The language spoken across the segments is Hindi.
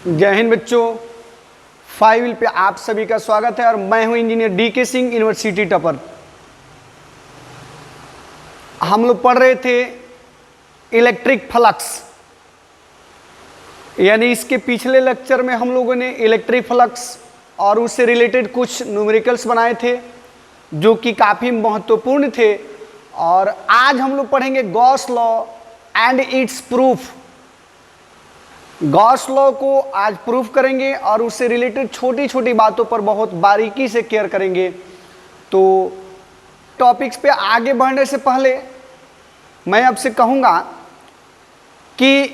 जय हिंद बच्चों, 5 व्हील पे आप सभी का स्वागत है और मैं हूं engineer D K Singh, university topper. हम लोग पढ़ रहे थे इलेक्ट्रिक फ्लक्स, यानी इसके पिछले लेक्चर में हम लोगों ने इलेक्ट्रिक फ्लक्स और उससे रिलेटेड कुछ न्यूमेरिकल्स बनाए थे जो कि काफ़ी महत्वपूर्ण थे। और आज हम लोग पढ़ेंगे Gauss law and it's proof. Gauss law को आज प्रूफ करेंगे और उससे रिलेटेड छोटी छोटी बातों पर बहुत बारीकी से केयर करेंगे। तो टॉपिक्स पे आगे बढ़ने से पहले मैं आपसे कहूँगा कि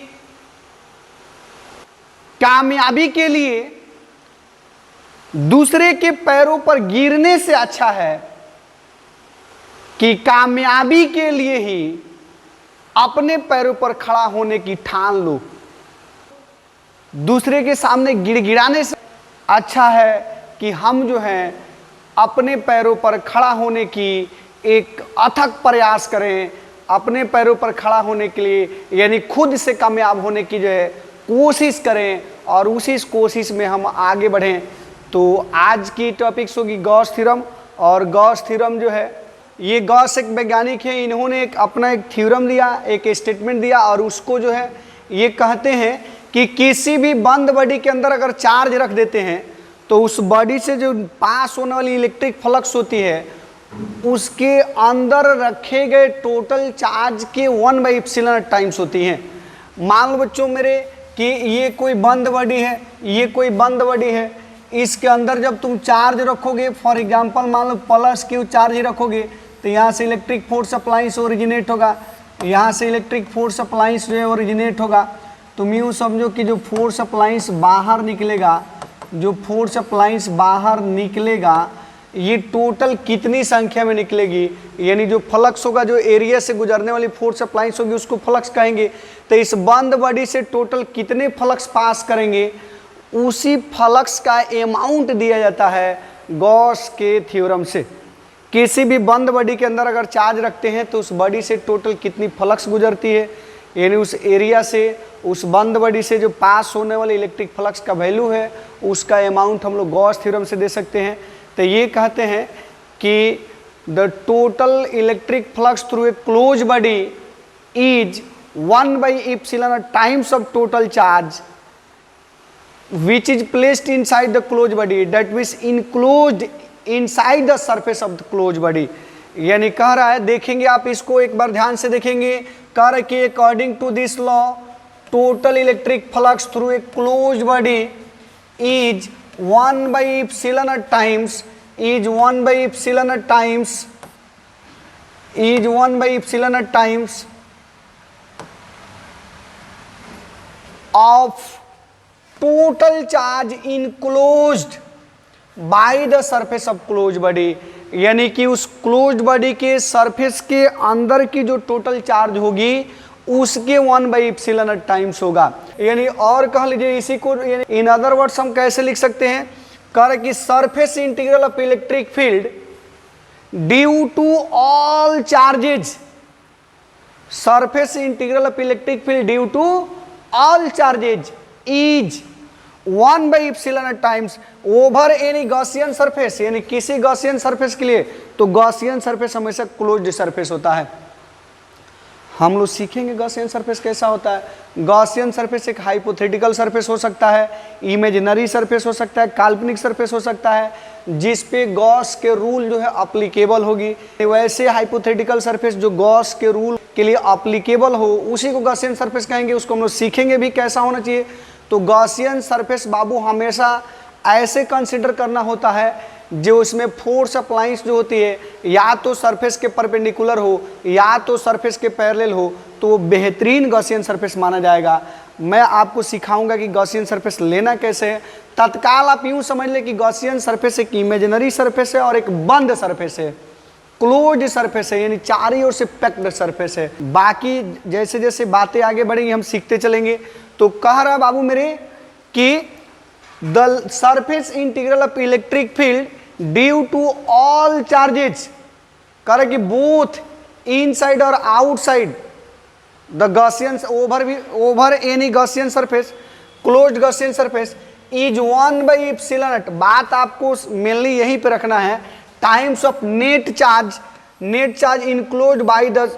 कामयाबी के लिए दूसरे के पैरों पर गिरने से अच्छा है कि कामयाबी के लिए ही अपने पैरों पर खड़ा होने की ठान लो। दूसरे के सामने गिड़गिड़ाने से अच्छा है कि हम जो हैं अपने पैरों पर खड़ा होने की एक अथक प्रयास करें, अपने पैरों पर खड़ा होने के लिए यानी खुद से कामयाब होने की जो है कोशिश करें और उसी कोशिश में हम आगे बढ़ें। तो आज की टॉपिक्स होगी गॉस थ्योरम। और गॉस थ्योरम जो है, ये गॉस एक वैज्ञानिक है, इन्होंने अपना एक थ्योरम दिया, एक स्टेटमेंट दिया और उसको जो है ये कहते हैं कि किसी भी बंद बॉडी के अंदर अगर चार्ज रख देते हैं तो उस बॉडी से जो पास होने वाली इलेक्ट्रिक फ्लक्स होती है उसके अंदर रखे गए टोटल चार्ज के 1/ε टाइम्स होती हैं। मान लो बच्चों मेरे कि ये कोई बंद बॉडी है, ये कोई बंद बॉडी है, इसके अंदर जब तुम चार्ज रखोगे, फॉर एग्जांपल मान लो +Q चार्ज रखोगे तो यहाँ से इलेक्ट्रिक फोर्स अप्लाइंस ओरिजिनेट होगा, यहाँ से इलेक्ट्रिक फोर्स अप्लाइंस जो है ओरिजिनेट होगा। तुम यूँ समझो कि जो फोर्स अप्लाइंस बाहर निकलेगा, जो फोर्स अप्लाइंस बाहर निकलेगा ये टोटल कितनी संख्या में निकलेगी, यानी जो फ्लक्स होगा, जो एरिया से गुजरने वाली फोर्स अप्लाइंस होगी उसको फ्लक्स कहेंगे। तो इस बंद बॉडी से टोटल कितने फ्लक्स पास करेंगे, उसी फ्लक्स का अमाउंट दिया जाता है गॉस के थ्योरम से। किसी भी बंद बॉडी के अंदर अगर चार्ज रखते हैं तो उस बॉडी से टोटल कितनी फ्लक्स गुजरती है, यानी उस एरिया से, उस बंद बॉडी से जो पास होने वाले इलेक्ट्रिक फ्लक्स का वैल्यू है उसका अमाउंट हम लोग गॉस थ्योरम से दे सकते हैं। तो ये कहते हैं कि the total electric flux through a close body is 1/ε times of total charge which is placed inside the closed body, that means enclosed inside the surface of the closed body। यानी कह रहा है, देखेंगे आप इसको एक बार ध्यान से देखेंगे, कह रहा है कि according to this law total electric flux through a close body is 1/ε times, is 1/ε times, is 1/ε times of total charge enclosed by the surface of close body. यानी कि उस क्लोज्ड बॉडी के सरफेस के अंदर की जो टोटल चार्ज होगी उसके 1/ε टाइम्स होगा। यानी और कह लीजिए इसी को, इन अदर वर्ड्स हम कैसे लिख सकते हैं, कह कि surface integral of electric field due to all charges, surface integral of electric field due to all charges is 1/ε times over any Gaussian surface. यानी किसी गॉसियन सरफेस के लिए तो गॉसियन सरफेस हमेशा क्लोज्ड सरफेस होता है। हम लोग सीखेंगे गॉसियन सरफेस कैसा होता है। गॉसियन सरफेस एक हाइपोथेटिकल सरफेस हो सकता है, इमेजिनरी सरफेस हो सकता है, काल्पनिक सरफेस हो सकता है जिस पे गॉस के रूल जो है अप्लीकेबल होगी। वैसे हाइपोथेटिकल सरफेस जो गॉस के रूल के लिए अप्लीकेबल हो उसी को गॉसियन सरफेस कहेंगे। उसको हम लोग सीखेंगे भी कैसा होना चाहिए। तो गॉसियन सरफेस बाबू हमेशा ऐसे कंसिडर करना होता है जो उसमें फोर्स अप्लाइंस जो होती है या तो सरफेस के परपेंडिकुलर हो या तो सरफेस के पैरेलल हो, तो वो बेहतरीन गॉसियन सरफेस माना जाएगा। मैं आपको सिखाऊंगा कि गॉसियन सरफेस लेना कैसे है। तत्काल आप यूँ समझ लें कि गॉसियन सरफेस एक इमेजिनरी सरफेस है और एक बंद सरफेस है, क्लोज सरफेस है, यानी चारों ओर से पैक्ड सरफेस है। बाकी जैसे जैसे बातें आगे बढ़ेंगी हम सीखते चलेंगे। तो कह रहा बाबू मेरे कि the surface integral of electric field due to all charges, कह रहा कि बोथ इनसाइड और outside the Gaussian over any Gaussian surface, closed Gaussian surface is 1/ε0। बात आपको मेनली यहीं पे रखना है, times of net charge enclosed by the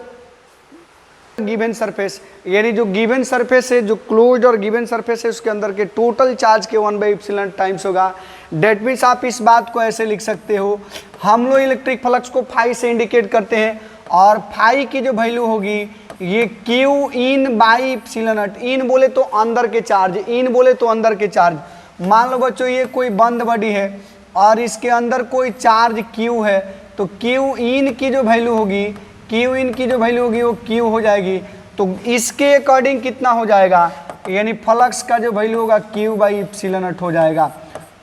given surface, यानी जो गिवन सरफेस है, जो क्लोज्ड और गिवन सरफेस है, उसके अंदर के टोटल चार्ज के 1/ε टाइम्स होगा। डेट मीन्स आप इस बात को ऐसे लिख सकते हो, हम लोग इलेक्ट्रिक फ्लक्स को फाई से इंडिकेट करते हैं और फाई की जो वैल्यू होगी ये क्यू इन बाई एप्सिलॉन। इन बोले तो अंदर के चार्ज, इन बोले तो अंदर के चार्ज। मान लो बच्चों ये कोई बंद बॉडी है और इसके अंदर कोई चार्ज क्यू है, तो क्यू इन की जो वैल्यू होगी, क्यू इन की जो वैल्यू होगी वो क्यू हो जाएगी। तो इसके अकॉर्डिंग कितना हो जाएगा, यानी फ्लक्स का जो वैल्यू होगा क्यू बाई एप्सिलॉन हो जाएगा।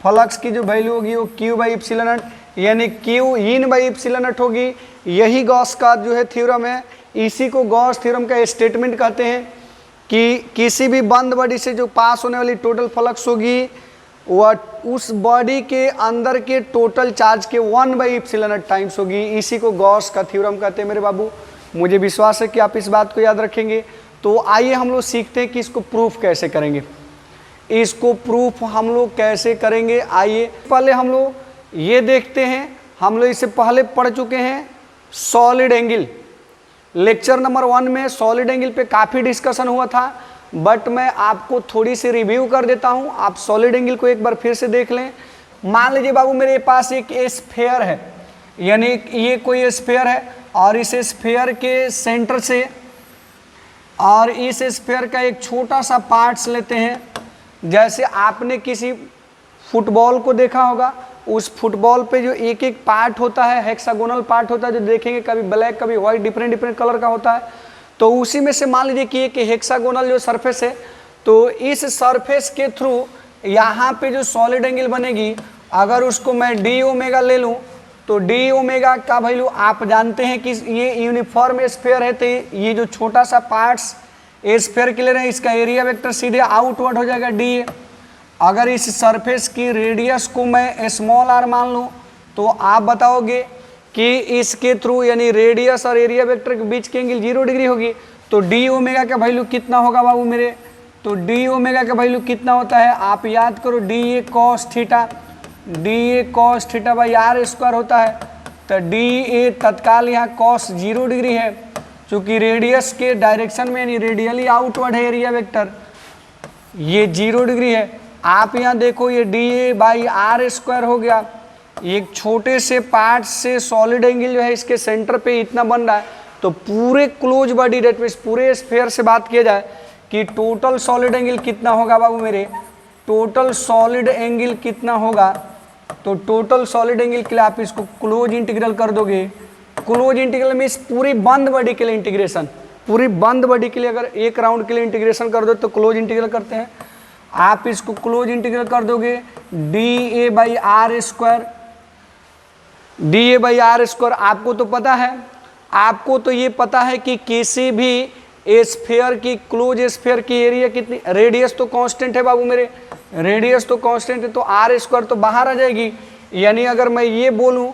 फ्लक्स की जो वैल्यू होगी वो क्यू बाई एप्सिलॉन, यानी क्यू इन बाई एप्सिलॉन होगी। यही गॉस का जो है थ्योरम है, इसी को गॉस थ्योरम का स्टेटमेंट कहते हैं कि किसी भी बंद बॉडी से जो पास होने वाली टोटल फ्लक्स होगी वह उस बॉडी के अंदर के टोटल चार्ज के 1/ε टाइम्स होगी। इसी को गॉस का थ्योरम कहते हैं मेरे बाबू। मुझे विश्वास है कि आप इस बात को याद रखेंगे। तो आइए हम लोग सीखते हैं कि इसको प्रूफ कैसे करेंगे। इसको प्रूफ हम लोग कैसे करेंगे, आइए पहले हम लोग ये देखते हैं। हम लोग इससे पहले पढ़ चुके हैं सॉलिड एंगल। लेक्चर नंबर 1 में सॉलिड एंगल पे काफ़ी डिस्कशन हुआ था, बट मैं आपको थोड़ी सी रिव्यू कर देता हूं। आप सॉलिड एंगल को एक बार फिर से देख लें। मान लीजिए बाबू मेरे पास एक स्फेयर है, यानी ये कोई स्फेयर है और इस स्फेयर के सेंटर से और इस स्फेयर का एक छोटा सा पार्ट्स लेते हैं। जैसे आपने किसी फुटबॉल को देखा होगा, उस फुटबॉल पे जो एक एक पार्ट होता है, हेक्सागोनल पार्ट होता है, जो देखेंगे कभी ब्लैक कभी व्हाइट, डिफरेंट कलर का होता है। तो उसी में से मान लीजिए कि एक हेक्सागोनल जो सरफेस है, तो इस सरफेस के थ्रू यहाँ पे जो सॉलिड एंगल बनेगी, अगर उसको मैं डी ओमेगा ले लूँ तो डी ओमेगा का वैल्यू आप जानते हैं कि ये यूनिफॉर्म स्फेयर है, तो ये जो छोटा सा पार्ट्स स्फेयर के ले रहे हैं इसका एरिया वेक्टर सीधे आउटवर्ड हो जाएगा डी ए। अगर इस सरफेस की रेडियस को मैं स्मॉल आर मान लूँ तो आप बताओगे कि इसके थ्रू यानी रेडियस और एरिया वेक्टर के बीच की एंगल 0 डिग्री होगी। तो डी ओमेगा का वैल्यू कितना होगा बाबू मेरे, तो डी ओमेगा का वैल्यू कितना होता है आप याद करो, d A cos theta, d A cos theta by r square होता है। तो डी ए तत्काल यहाँ कॉस 0 डिग्री है, चूँकि रेडियस के डायरेक्शन में यानी रेडियली आउटवर्ड है एरिया वेक्टर, ये 0 डिग्री है। आप यहाँ देखो ये d A by r square हो गया। एक छोटे से पार्ट से सॉलिड एंगल जो है इसके सेंटर पे इतना बन रहा है, तो पूरे क्लोज बॉडी डेट मीन्स पूरे स्फेयर से बात किया जाए कि टोटल सॉलिड एंगल कितना होगा बाबू मेरे, टोटल सॉलिड एंगल कितना होगा, तो टोटल सॉलिड एंगल के लिए आप इसको क्लोज इंटीग्रल कर दोगे। क्लोज इंटीग्रल मीन्स पूरी बंद बॉडी के लिए इंटीग्रेशन, पूरी बंद बॉडी के लिए अगर एक राउंड के लिए इंटीग्रेशन कर दो तो क्लोज इंटीग्रल करते हैं। आप इसको क्लोज इंटीग्रल कर दोगे d A by r square, d A by r square. आपको तो पता है, आपको तो ये पता है कि किसी भी स्फेयर की क्लोज स्फेयर की एरिया कितनी, रेडियस तो कांस्टेंट है बाबू मेरे, रेडियस तो कांस्टेंट है, तो आर स्क्वायर तो बाहर आ जाएगी। यानी अगर मैं ये बोलूँ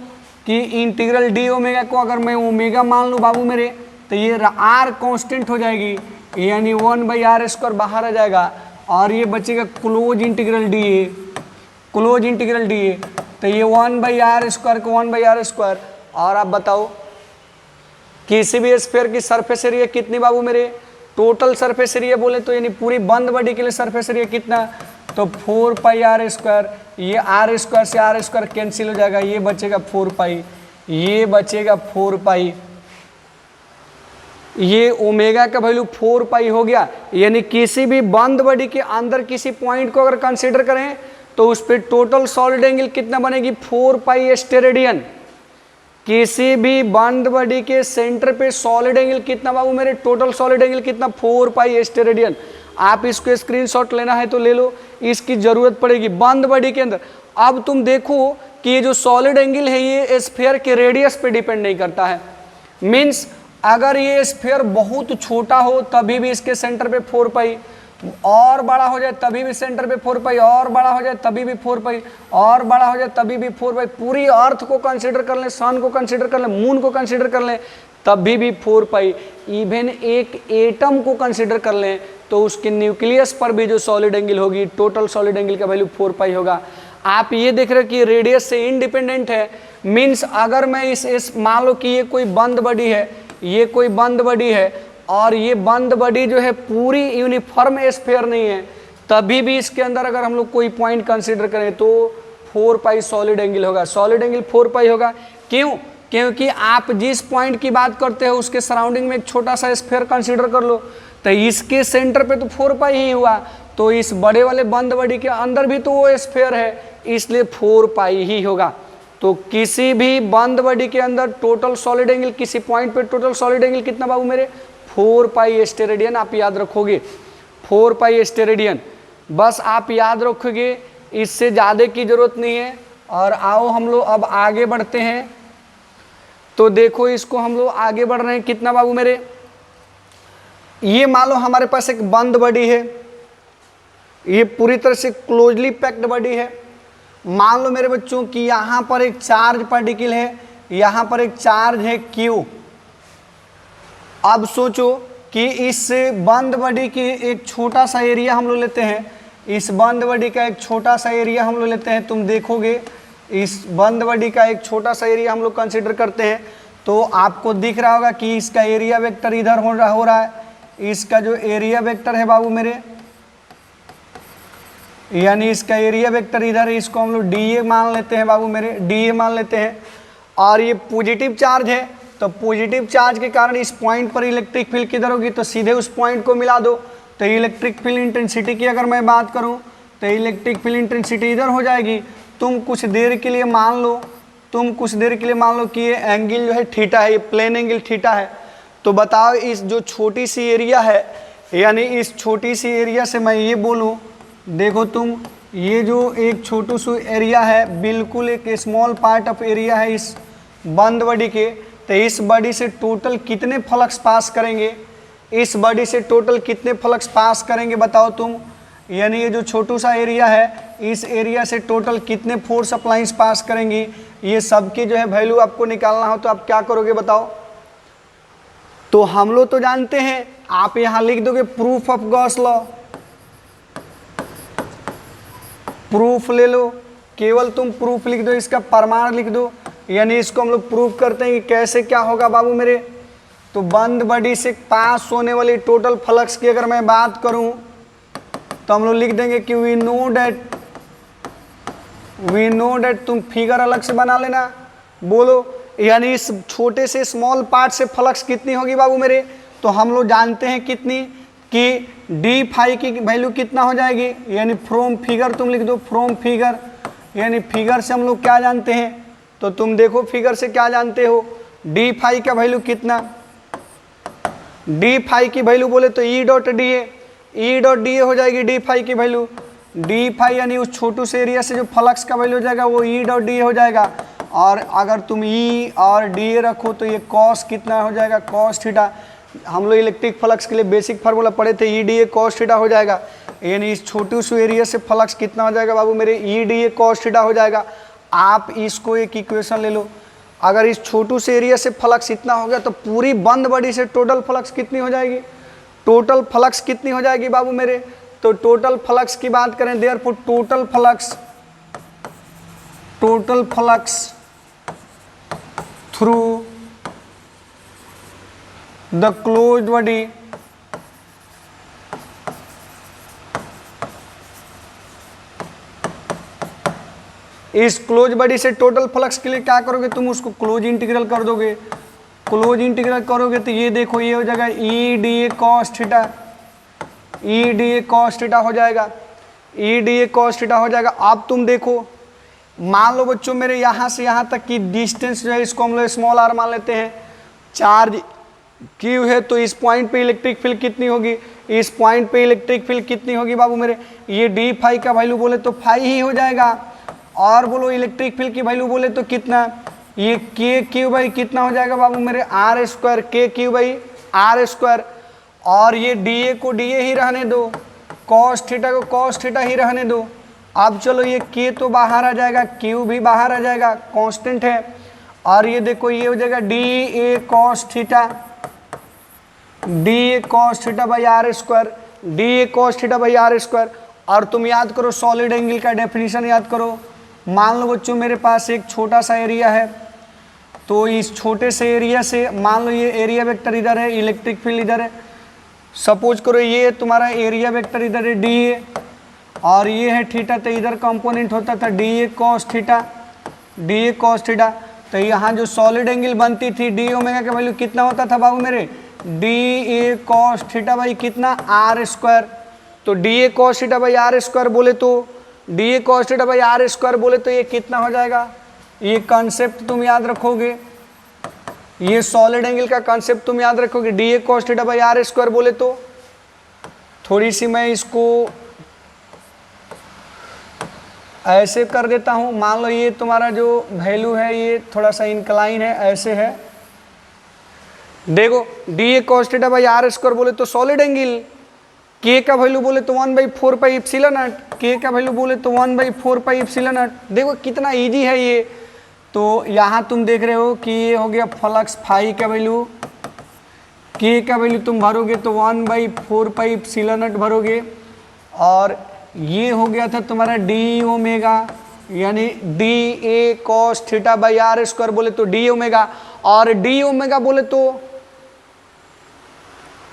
कि इंटीग्रल डी ओमेगा को अगर मैं ओमेगा मान लूँ बाबू मेरे, तो ये आर कांस्टेंट हो जाएगी, यानी 1/r स्क्वायर बाहर आ जाएगा और ये बचेगा close integral D A, close integral D A. तो ये 1/r स्क्वायर को 1/r स्क्वायर। और आप बताओ किसी भी स्फीयर की सरफेस एरिया कितनी बाबू मेरे, टोटल सरफेस एरिया बोले तो यानी पूरी बंद बॉडी के लिए सरफेस एरिया कितना, तो 4πr स्क्वायर। ये आर स्क्वायर से आर स्क्वायर कैंसिल हो जाएगा, ये बचेगा 4π, ये बचेगा 4π, ये ओमेगा का वैल्यू 4π हो गया। यानी किसी भी बंद बॉडी के अंदर किसी पॉइंट को अगर कंसीडर करें तो उस पर टोटल सॉलिड एंगल कितना बनेगी, 4π स्टेरेडियन। किसी भी बंद बॉडी के सेंटर पे सॉलिड एंगल कितना बाबू मेरे, टोटल सॉलिड एंगल कितना, 4π स्टेरेडियन। आप इसको स्क्रीनशॉट लेना है तो ले लो, इसकी जरूरत पड़ेगी बंद बॉडी के अंदर। अब तुम देखो कि ये जो सॉलिड एंगल है ये स्फीयर के रेडियस पे डिपेंड नहीं करता है। मीन्स अगर ये स्फीयर बहुत छोटा हो तभी भी इसके सेंटर पे 4π, और बड़ा हो जाए तभी भी सेंटर पे 4π, और बड़ा हो जाए तभी भी 4π, और बड़ा हो जाए तभी भी 4π। पूरी अर्थ को कंसीडर कर लें, सन को कंसीडर कर लें, मून को कंसीडर कर लें, तभी भी 4 पाई। इवन एक एटम को कंसिडर कर लें तो उसके न्यूक्लियस पर भी जो सॉलिड एंगल होगी, टोटल सॉलिड एंगल का वैल्यू 4 पाई होगा। आप ये देख रहे हो कि रेडियस से इंडिपेंडेंट है, मीन्स अगर मैं इस मान लो कि ये कोई बंद बॉडी है, ये कोई बंद बॉडी है और ये बंद बॉडी जो है पूरी यूनिफॉर्म स्फीयर नहीं है, तभी भी इसके अंदर अगर हम लोग कोई पॉइंट कंसिडर करें तो 4 पाई सॉलिड एंगल होगा। सॉलिड एंगल 4 पाई होगा। क्यों? क्योंकि आप जिस पॉइंट की बात करते हो उसके सराउंडिंग में एक छोटा सा स्फीयर कंसिडर कर लो, तो इसके सेंटर पे तो 4 पाई ही हुआ, तो इस बड़े वाले बंद बॉडी के अंदर भी तो वो स्फीयर है, इसलिए 4 पाई ही होगा। तो किसी भी बंद बॉडी के अंदर टोटल सॉलिड एंगल, किसी पॉइंट पे टोटल सॉलिड एंगल कितना बाबू मेरे? 4 पाई स्टेरेडियन। आप याद रखोगे 4 पाई स्टेरेडियन, बस आप याद रखोगे, इससे ज़्यादा की जरूरत नहीं है। और आओ हम लोग अब आगे बढ़ते हैं। तो देखो इसको हम लोग आगे बढ़ रहे हैं कितना बाबू मेरे, ये मान लो हमारे पास एक बंद बॉडी है, ये पूरी तरह से क्लोजली पैक्ड बॉडी है। मान लो मेरे बच्चों कि यहाँ पर एक चार्ज पार्टिकल है, यहाँ पर एक चार्ज है Q। अब सोचो कि इस बंद बॉडी की एक छोटा सा एरिया हम लोग लेते हैं, इस बंद बॉडी का एक छोटा सा एरिया हम लोग लेते हैं। तुम देखोगे इस बंद बॉडी का एक छोटा सा एरिया हम लोग कंसिडर करते हैं, तो आपको दिख रहा होगा कि इसका एरिया वेक्टर इधर हो रहा है। इसका जो एरिया वेक्टर है बाबू मेरे, यानी इसका एरिया वेक्टर इधर है, इसको हम लोग DA मान लेते हैं बाबू मेरे, DA मान लेते हैं। और ये पॉजिटिव चार्ज है, तो पॉजिटिव चार्ज के कारण इस पॉइंट पर इलेक्ट्रिक फील्ड किधर होगी, तो सीधे उस पॉइंट को मिला दो। तो इलेक्ट्रिक फील्ड इंटेंसिटी की अगर मैं बात करूं तो इलेक्ट्रिक फील्ड इंटेंसिटी इधर हो जाएगी। तुम कुछ देर के लिए मान लो, कि ये एंगल जो है थीटा है, ये प्लेन एंगल थीटा है। तो बताओ इस जो छोटी सी एरिया है, यानी इस छोटी सी एरिया से मैं ये बोलूँ, देखो तुम, ये जो एक छोटू सा एरिया है, बिल्कुल एक स्मॉल पार्ट ऑफ एरिया है इस बंद बॉडी के, तो इस बॉडी से टोटल कितने फ्लक्स पास करेंगे, इस बॉडी से टोटल कितने फ्लक्स पास करेंगे बताओ तुम। यानी ये जो छोटू सा एरिया है, इस एरिया से टोटल कितने फोर्स अप्लाइंस पास करेंगी, ये सब की जो है वैल्यू आपको निकालना हो तो आप क्या करोगे बताओ। तो हम लोग तो जानते हैं, आप यहाँ लिख दोगे proof of Gauss law, proof ले लो, केवल तुम प्रूफ लिख दो, इसका प्रमाण लिख दो। यानी इसको हम लोग प्रूफ करते हैं कि कैसे क्या होगा बाबू मेरे। तो बंद बॉडी से पास होने वाली टोटल फ्लक्स की अगर मैं बात करूं तो हम लोग लिख देंगे कि वी नो डेट, तुम फिगर अलग से बना लेना, बोलो। यानी इस छोटे से स्मॉल पार्ट से फ्लक्स कितनी होगी बाबू मेरे, तो हम लोग जानते हैं कितनी, कि डी फाई की वैल्यू कितना हो जाएगी। यानी फ्रॉम फिगर तुम लिख दो, फ्रॉम फिगर, यानी फिगर से हम लोग क्या जानते हैं, तो तुम देखो फिगर से क्या जानते हो, डी फाई का वैल्यू कितना, डी फाई की वैल्यू बोले तो ई डॉट डी ए हो जाएगी डी फाई की वैल्यू। डी फाई यानी उस छोटू से एरिया से जो फ्लक्स का वैल्यू हो जाएगा वो ई डॉट डी ए हो जाएगा। और अगर तुम ई और डी ए रखो तो ये कॉस कितना हो जाएगा, कॉस थीटा। हम लोग इलेक्ट्रिक फ्लक्स के लिए बेसिक फार्मूला पढ़े थे, E D A cos theta हो जाएगा। यानी इस छोटू से एरिया से फ्लक्स कितना हो जाएगा बाबू मेरे, E D A cos theta हो जाएगा। आप इसको एक इक्वेशन ले लो, अगर इस छोटू से एरिया से फ्लक्स इतना हो गया तो पूरी बंद बॉडी से टोटल फ्लक्स कितनी हो जाएगी, टोटल फ्लक्स कितनी हो जाएगी बाबू मेरे। तो टोटल फ्लक्स की बात करें, therefore total flux through the closed body इस क्लोज बॉडी से टोटल फ्लक्स के लिए क्या करोगे, तुम उसको क्लोज इंटीग्रल कर दोगे। क्लोज इंटीग्रल करोगे तो ये देखो ये हो जाएगा E D A cos theta, E D A cos theta हो जाएगा, E D A cos theta हो जाएगा। अब तुम देखो, मान लो बच्चों मेरे यहाँ से यहाँ तक की डिस्टेंस जो है इसको हम लोग स्मॉल आर मान लेते हैं, चार्ज क्यू है, तो इस पॉइंट पे इलेक्ट्रिक फील्ड कितनी होगी, इस पॉइंट पे इलेक्ट्रिक फील्ड कितनी होगी बाबू मेरे, ये डी फाई का वैल्यू बोले तो फाई ही हो जाएगा। और बोलो इलेक्ट्रिक फील्ड की वैल्यू बोले तो कितना, ये के क्यू बाई कितना हो जाएगा बाबू मेरे, आर स्क्वायर, के क्यू बाई आर स्क्वायर। और ये डी ए को डी ए ही रहने दो, कॉस थीटा को कॉस थीटा ही रहने दो। अब चलो ये के तो बाहर आ जाएगा, क्यू भी बाहर आ जाएगा, कांस्टेंट है। और ये देखो ये हो जाएगा d A cos theta, d A cos theta by r square, d A cos theta by r square. और तुम याद करो सॉलिड एंगल का डेफिनेशन याद करो। मान लो बच्चों मेरे पास एक छोटा सा एरिया है, तो इस छोटे से एरिया से मान लो ये एरिया वेक्टर इधर है, इलेक्ट्रिक फील्ड इधर है। सपोज करो ये तुम्हारा एरिया वेक्टर इधर है डी ए, और ये है थीटा, तो इधर कंपोनेंट होता था D A cos theta, d A cos theta. तो यहाँ जो सॉलिड एंगल बनती थी डी ओमेगा का वैल्यू कितना होता था बाबू मेरे, d A cos theta by कितना आर स्क्वायर। तो d A cos theta by r square बोले तो, d A cos theta by r square बोले तो ये कितना हो जाएगा, ये कॉन्सेप्ट तुम याद रखोगे, ये सॉलिड एंगल का कॉन्सेप्ट तुम याद रखोगे। D A cos theta by r square बोले तो थोड़ी सी मैं इसको ऐसे कर देता हूँ। मान लो ये तुम्हारा जो वैल्यू है ये थोड़ा सा इंक्लाइन है, ऐसे है। देखो d A cos theta by r square बोले तो सॉलिड एंगल, के का वैल्यू बोले तो 1/4 पाई एप्सिलॉन नॉट, के का वैल्यू बोले तो 1/4 पाई एप्सिलॉन नॉट। देखो कितना इजी है ये। तो यहाँ तुम देख रहे हो कि ये हो गया फ्लक्स फाई का वैल्यू, के का वैल्यू तुम भरोगे तो 1/4 पाई एप्सिलॉन नॉट भरोगे, और ये हो गया था तुम्हारा डी ओमेगा, यानी d A cos theta by r square बोले तो डी ओमेगा, और डी ओमेगा बोले तो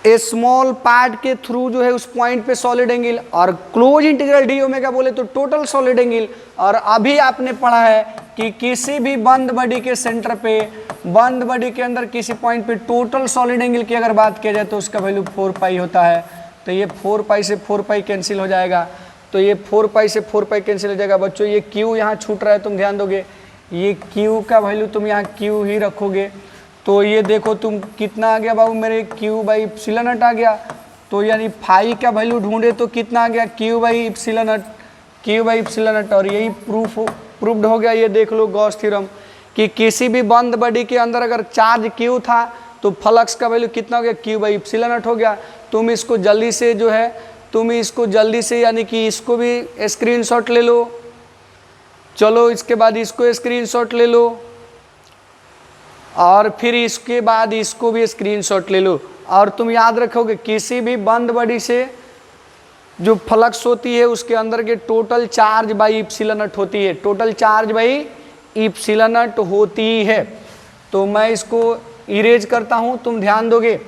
ए स्मॉल पार्ट के थ्रू जो है उस पॉइंट पे सॉलिड एंगल, और क्लोज इंटीग्रल डी ओमेगा बोले तो टोटल सॉलिड एंगल। और अभी आपने पढ़ा है कि किसी भी बंद बॉडी के सेंटर पे, बंद बॉडी के अंदर किसी पॉइंट पे टोटल सॉलिड एंगल की अगर बात किया जाए तो उसका वैल्यू 4 पाई होता है। तो ये 4 पाई से 4 पाई कैंसिल हो जाएगा, तो ये 4 पाई से 4 पाई कैंसिल हो जाएगा। बच्चों ये क्यू यहाँ छूट रहा है, तुम ध्यान दोगे, ये क्यू का वैल्यू तुम यहाँ क्यू ही रखोगे। तो ये देखो तुम कितना आ गया बाबू मेरे, क्यू बाई एप्सिलॉन नॉट आ गया। तो यानी फाई का वैल्यू ढूंढे तो कितना आ गया, Q by epsilon not, Q by epsilon not. और यही प्रूफ्ड हो गया। ये देख लो गॉस थ्योरम कि किसी भी बंद बॉडी के अंदर अगर चार्ज क्यू था तो फ्लक्स का वैल्यू कितना हो गया, क्यू बाई एप्सिलॉन नॉट हो गया। तुम इसको जल्दी से जो है, तुम इसको जल्दी से यानी कि इसको भी स्क्रीनशॉट ले लो। चलो इसके बाद इसको स्क्रीनशॉट ले लो, और फिर इसके बाद इसको भी स्क्रीनशॉट ले लो। और तुम याद रखोगे किसी भी बंद बॉडी से जो फ्लक्स होती है उसके अंदर के total charge by epsilon not होती है, total charge by epsilon not होती है। तो मैं इसको इरेज करता हूं, तुम ध्यान दोगे।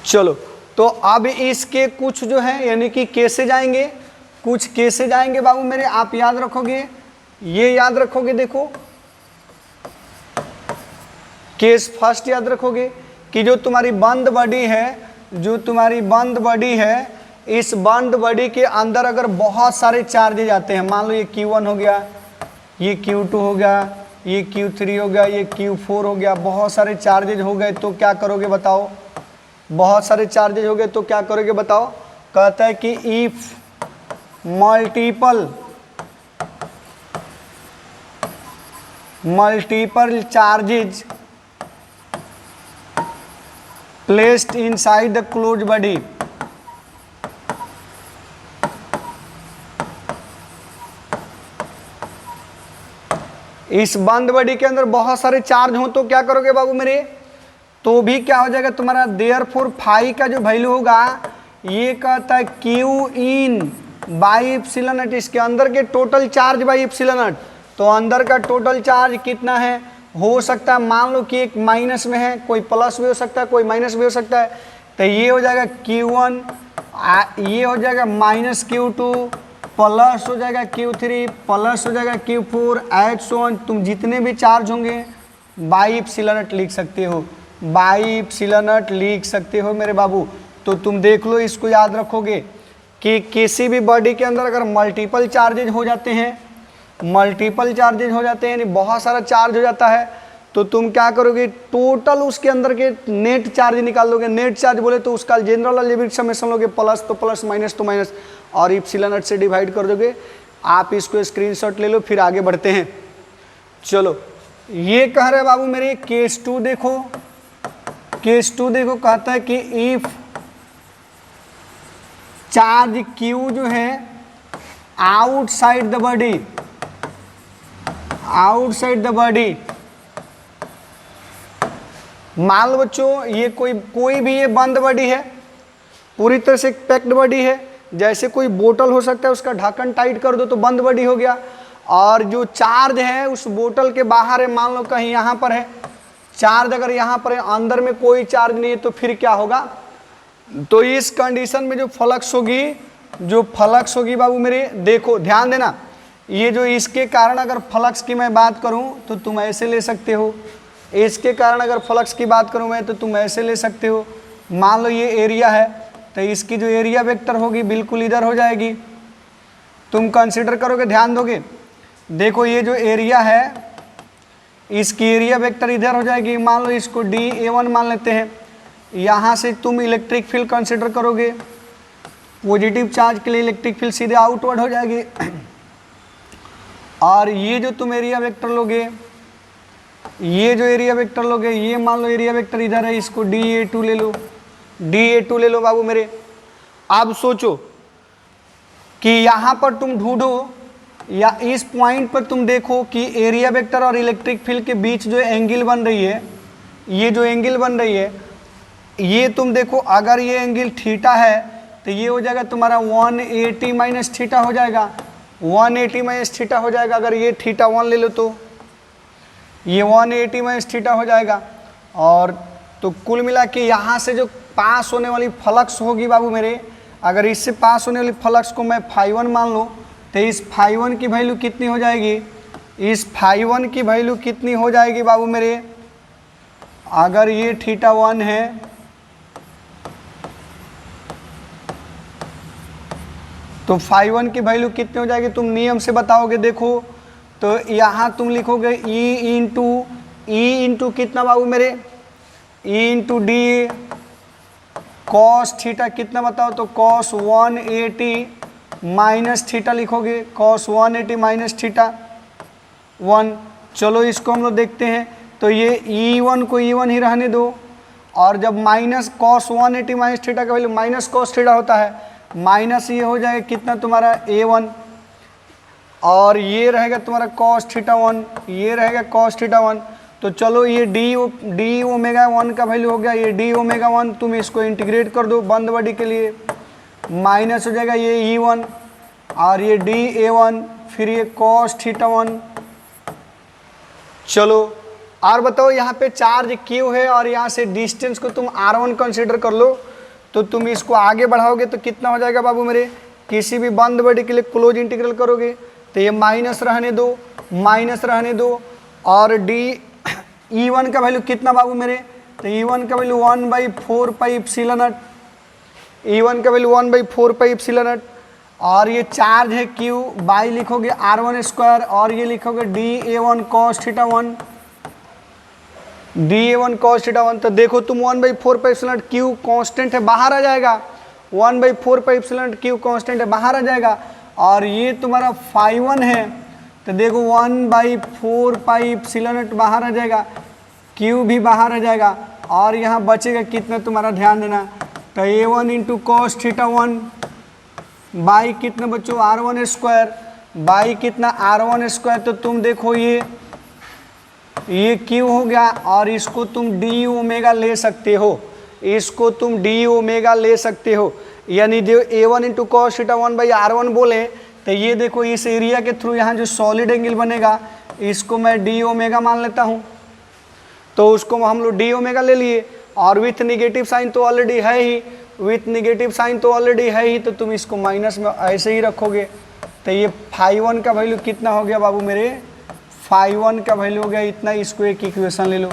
चलो तो अब इसके कुछ जो है यानी कि कैसे जाएंगे, कुछ कैसे जाएंगे बाबू मेरे, आप याद रखोगे, ये याद रखोगे। देखो केस फर्स्ट याद रखोगे कि जो तुम्हारी बंद बॉडी है, जो तुम्हारी बंद बॉडी है, इस बंद बॉडी के अंदर अगर बहुत सारे चार्जेज आते हैं, मान लो ये Q1 हो गया, ये Q2 हो गया, ये Q3 हो गया, ये Q4 हो गया, बहुत सारे चार्जेज हो गए तो क्या करोगे बताओ, बहुत सारे चार्जेज हो गए तो क्या करोगे बताओ। कहता है कि if multiple charges placed inside the closed body, इस बंद बॉडी के अंदर बहुत सारे चार्ज हो तो क्या करोगे बाबू मेरे, तो भी क्या हो जाएगा तुम्हारा, देयरफॉर फाई का जो वैल्यू होगा ये कहता है Q in by epsilon not, इसके अंदर के total charge by epsilon not. तो अंदर का टोटल चार्ज कितना है, हो सकता है मान लो कि एक माइनस में है, कोई प्लस भी हो सकता है, कोई माइनस भी हो सकता है। तो ये हो जाएगा Q1, ये हो जाएगा माइनस Q2, प्लस हो जाएगा Q3, प्लस हो जाएगा Q4, एट सो ऑन। तुम जितने भी चार्ज होंगे बाई एप्सिलॉन नॉट लिख सकते हो, बाई एप्सिलॉन नॉट लिख सकते हो मेरे बाबू। तो तुम देख लो, इसको याद रखोगे कि किसी भी बॉडी के अंदर अगर मल्टीपल चार्जेज हो जाते हैं, मल्टीपल चार्जेज हो जाते हैं यानी बहुत सारा चार्ज हो जाता है, तो तुम क्या करोगे, टोटल उसके अंदर के नेट चार्ज निकाल लोगे। नेट चार्ज बोले तो उसका जनरल अलजेब्रिक समेशन लोगे, प्लस तो प्लस, माइनस तो माइनस, और एप्सिलॉन नॉट से डिवाइड कर दोगे। आप इसको स्क्रीनशॉट ले लो, फिर आगे बढ़ते हैं। चलो ये कह रहे बाबू मेरे केस 2 देखो, केस 2 देखो, कहता है कि इफ चार्ज Q जो है outside the body, outside the body. मान लो बच्चों ये कोई भी ये बंद बॉडी है, पूरी तरह से पैक्ड बॉडी है। जैसे कोई बोतल हो सकता है, उसका ढक्कन टाइट कर दो तो बंद बॉडी हो गया। और जो चार्ज है उस बोतल के बाहर है, मान लो कहीं यहाँ पर है चार्ज, अगर यहाँ पर है, अंदर में कोई चार्ज नहीं है, तो फिर क्या होगा? तो इस कंडीशन में जो फ्लक्स होगी बाबू मेरे, देखो ध्यान देना, ये जो इसके कारण अगर फ्लक्स की मैं बात करूं तो तुम ऐसे ले सकते हो, इसके कारण अगर फ्लक्स की बात करूं मैं तो तुम ऐसे ले सकते हो। मान लो ये एरिया है, तो इसकी जो एरिया वेक्टर होगी बिल्कुल इधर हो जाएगी। तुम कंसिडर करोगे, ध्यान दोगे, देखो ये जो एरिया है इसकी एरिया वेक्टर इधर हो जाएगी। मान लो इसको dA1 मान लेते हैं। यहाँ से तुम इलेक्ट्रिक फील्ड कंसिडर करोगे, पॉजिटिव चार्ज के लिए इलेक्ट्रिक फील्ड सीधे आउटवर्ड हो जाएगी। और ये जो तुम एरिया वेक्टर लोगे, ये जो एरिया वेक्टर लोगे, ये मान लो एरिया वेक्टर इधर है, इसको dA2 ले लो, dA2 ले लो बाबू मेरे। अब सोचो कि यहाँ पर तुम ढूंढो या इस पॉइंट पर तुम देखो कि एरिया वेक्टर और इलेक्ट्रिक फील्ड के बीच जो एंगल बन रही है, ये जो एंगल बन रही है, ये तुम देखो, अगर ये एंगल थीटा है तो ये हो जाएगा तुम्हारा 180 माइनस थीटा हो जाएगा, 180 माइनस थीटा हो जाएगा। अगर ये थीटा 1 ले लो तो ये 180 माइनस थीटा हो जाएगा। और तो कुल मिला के यहाँ से जो पास होने वाली फ्लक्स होगी बाबू मेरे, अगर इससे पास होने वाली फ्लक्स को मैं φ1 मान लूँ तो इस φ1 की वैल्यू कितनी हो जाएगी? इस φ1 की वैल्यू कितनी हो जाएगी बाबू मेरे? अगर ये θ1 है तो φ1 की वैल्यू कितनी हो जाएगी? तुम नियम से बताओगे। देखो तो यहाँ तुम लिखोगे E इंटू कितना बाबू मेरे? E into D cos theta कितना बताओ? तो कॉस 180 माइनस थीटा लिखोगे, कॉस 180 माइनस थीटा 1। चलो इसको हम लोग देखते हैं। तो ये E1 को E1 ही रहने दो, और जब माइनस कॉस 180 माइनस थीटा का वैल्यू माइनस कॉस थीटा होता है, माइनस ये हो जाएगा कितना तुम्हारा A1, और ये रहेगा तुम्हारा कॉस थीटा 1, ये रहेगा कॉस थीटा 1। तो चलो ये डी ओमेगा 1 का वैल्यू हो गया, ये डी ओमेगा 1, तुम इसको इंटीग्रेट कर दो बंद बॉडी के लिए, माइनस हो जाएगा ये E1 और ये dA1, फिर ये कॉस थीटा 1। चलो और बताओ, यहाँ पे चार्ज Q है और यहाँ से डिस्टेंस को तुम R1 कंसिडर कर लो, तो तुम इसको आगे बढ़ाओगे तो कितना हो जाएगा बाबू मेरे? किसी भी बंद बॉडी के लिए क्लोज इंटीग्रल करोगे तो ये माइनस रहने दो, और E1 का वैल्यू कितना बाबू मेरे? तो E1 का value 1/4 pi epsilon not, E1 का वैल्यू 1/4 पाई एप्सिलॉन नॉट। और ये चार्ज है Q, बाई लिखोगे R1 स्क्वायर, और ये लिखोगे dA1 cos theta 1, dA1 cos theta 1। तो देखो तुम 1/4 pi epsilon not Q constant है, बाहर आ जाएगा, 1/4 pi epsilon not Q constant है, बाहर आ जाएगा। और ये तुम्हारा φ1 है, तो देखो 1/4 पाई एप्सिलॉन नॉट बाहर आ जाएगा, Q भी बाहर आ जाएगा, और यहाँ बचेगा कितना तुम्हारा? ध्यान देना, तो A1 into cos theta 1 by कितना बच्चों? R1 स्क्वायर, बाई कितना? R1 square. तो तुम देखो ये Q हो गया, और इसको तुम डी ओमेगा ले सकते हो, इसको तुम डी ओमेगा ले सकते हो, यानी जो A1 into cos theta 1/R1 बोले, तो ये देखो इस एरिया के थ्रू यहाँ जो सॉलिड एंगल बनेगा इसको मैं डी ओमेगा मान लेता हूँ, तो उसको हम लोग डी ओमेगा ले लिए, और विथ निगेटिव साइन तो ऑलरेडी है ही, तो तुम इसको माइनस में ऐसे ही रखोगे। तो ये φ1 का वैल्यू कितना हो गया बाबू मेरे? φ1 का वैल्यू हो गया इतना, इसको एक इक्वेशन ले लो।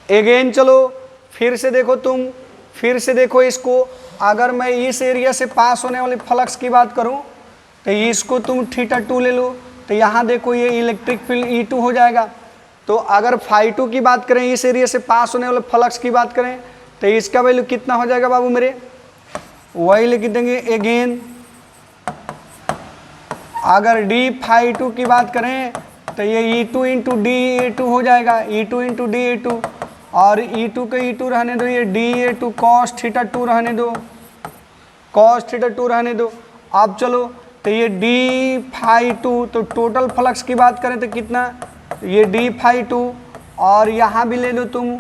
अगेन चलो फिर से देखो इसको, अगर मैं इस एरिया से पास होने वाली फ्लक्स की बात करूं तो इसको तुम θ2 ले लो, तो यहाँ देखो ये इलेक्ट्रिक फील्ड E2 हो जाएगा। तो अगर φ2 की बात करें, इस एरिया से पास होने वाले फ्लक्स की बात करें, तो इसका वैल्यू कितना हो जाएगा बाबू मेरे? वही लिख देंगे अगेन। अगर dφ2 की बात करें तो ये E2 इंटू dA2 हो जाएगा, E2 इंटू dA2, और E2 का E2 रहने दो, ये dA2 cos थीटा 2 रहने दो, अब चलो तो ये डी फाई टू, तो टोटल फ्लक्स की बात करें तो कितना, ये डी फाई टू, और यहाँ भी ले लो तुम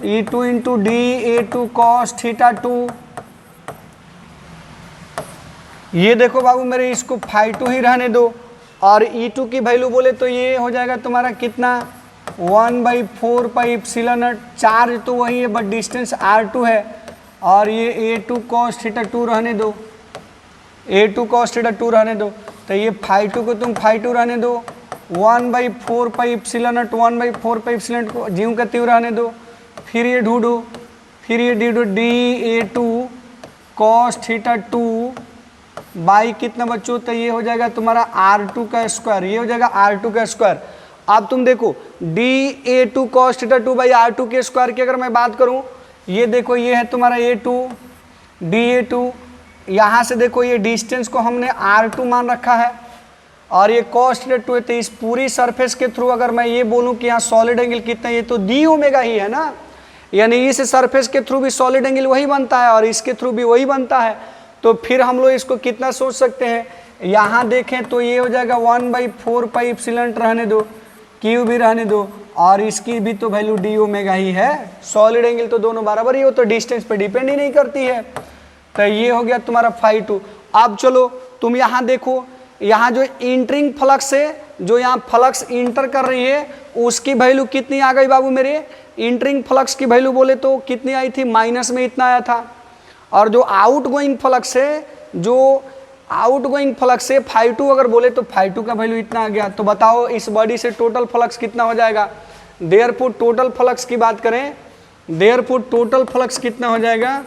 E2 into D A2 cos theta 2। ये देखो बाबू मेरे, इसको फाई टू ही रहने दो, और E2 की वैल्यू बोले तो ये हो जाएगा तुम्हारा कितना, 1/4 पाई एप्सिलॉन नॉट। चार्ज तो वही है बट डिस्टेंस R2 है, और ये A2 कॉस थीटा 2 रहने दो, A2 कॉस थीटा 2 रहने दो। तो ये फाई टू को तुम फाई टू रहने दो, 1/4 pi epsilon not, 1/4 pi epsilon not को ज्यों का त्यों रहने दो। फिर ये ढूंढो, फिर ये ढूंढो D A2 cos theta 2 by कितना बच्चों, तो ये हो जाएगा तुम्हारा R2 का स्क्वायर, ये हो जाएगा R2 का स्क्वायर। अब तुम देखो D A2 cos theta 2 by R2 के स्क्वायर की अगर मैं बात करूं, ये देखो ये है तुम्हारा A2 डी A2, यहाँ से देखो ये डिस्टेंस को हमने R2 मान रखा है, और ये कॉस थीटा 2 है। तो इस पूरी सरफेस के थ्रू अगर मैं ये बोलूं कि यहाँ सॉलिड एंगल कितना है, ये तो डी ओमेगा ही है ना, यानी इस सरफेस के थ्रू भी सॉलिड एंगल वही बनता है और इसके थ्रू भी वही बनता है। तो फिर हम लोग इसको कितना सोच सकते हैं, यहाँ देखें तो ये हो जाएगा 1/4 पाई एप्सिलॉन रहने दो, क्यू भी रहने दो, और इसकी भी तो वैल्यू डी ओमेगा ही है। सॉलिड एंगल तो दोनों बराबर ही हो, तो डिस्टेंस पे डिपेंड ही नहीं करती है। तो ये हो गया तुम्हारा फाई टू। अब चलो तुम यहाँ देखो, यहाँ जो इंटरिंग फ्लक्स है, जो यहाँ फ्लक्स इंटर कर रही है, उसकी वैल्यू कितनी आ गई बाबू मेरे, इंटरिंग फ्लक्स की वैल्यू बोले तो कितनी आई थी, माइनस में इतना आया था। और जो आउट गोइंग फ्लक्स है, जो आउट गोइंग फ्लक्स है फाई टू अगर बोले तो फाई टू का वैल्यू इतना आ गया। तो बताओ इस बॉडी से टोटल फ्लक्स कितना हो जाएगा। देयरफॉर टोटल फ्लक्स की बात करें, देयरफॉर टोटल फ्लक्स कितना हो जाएगा,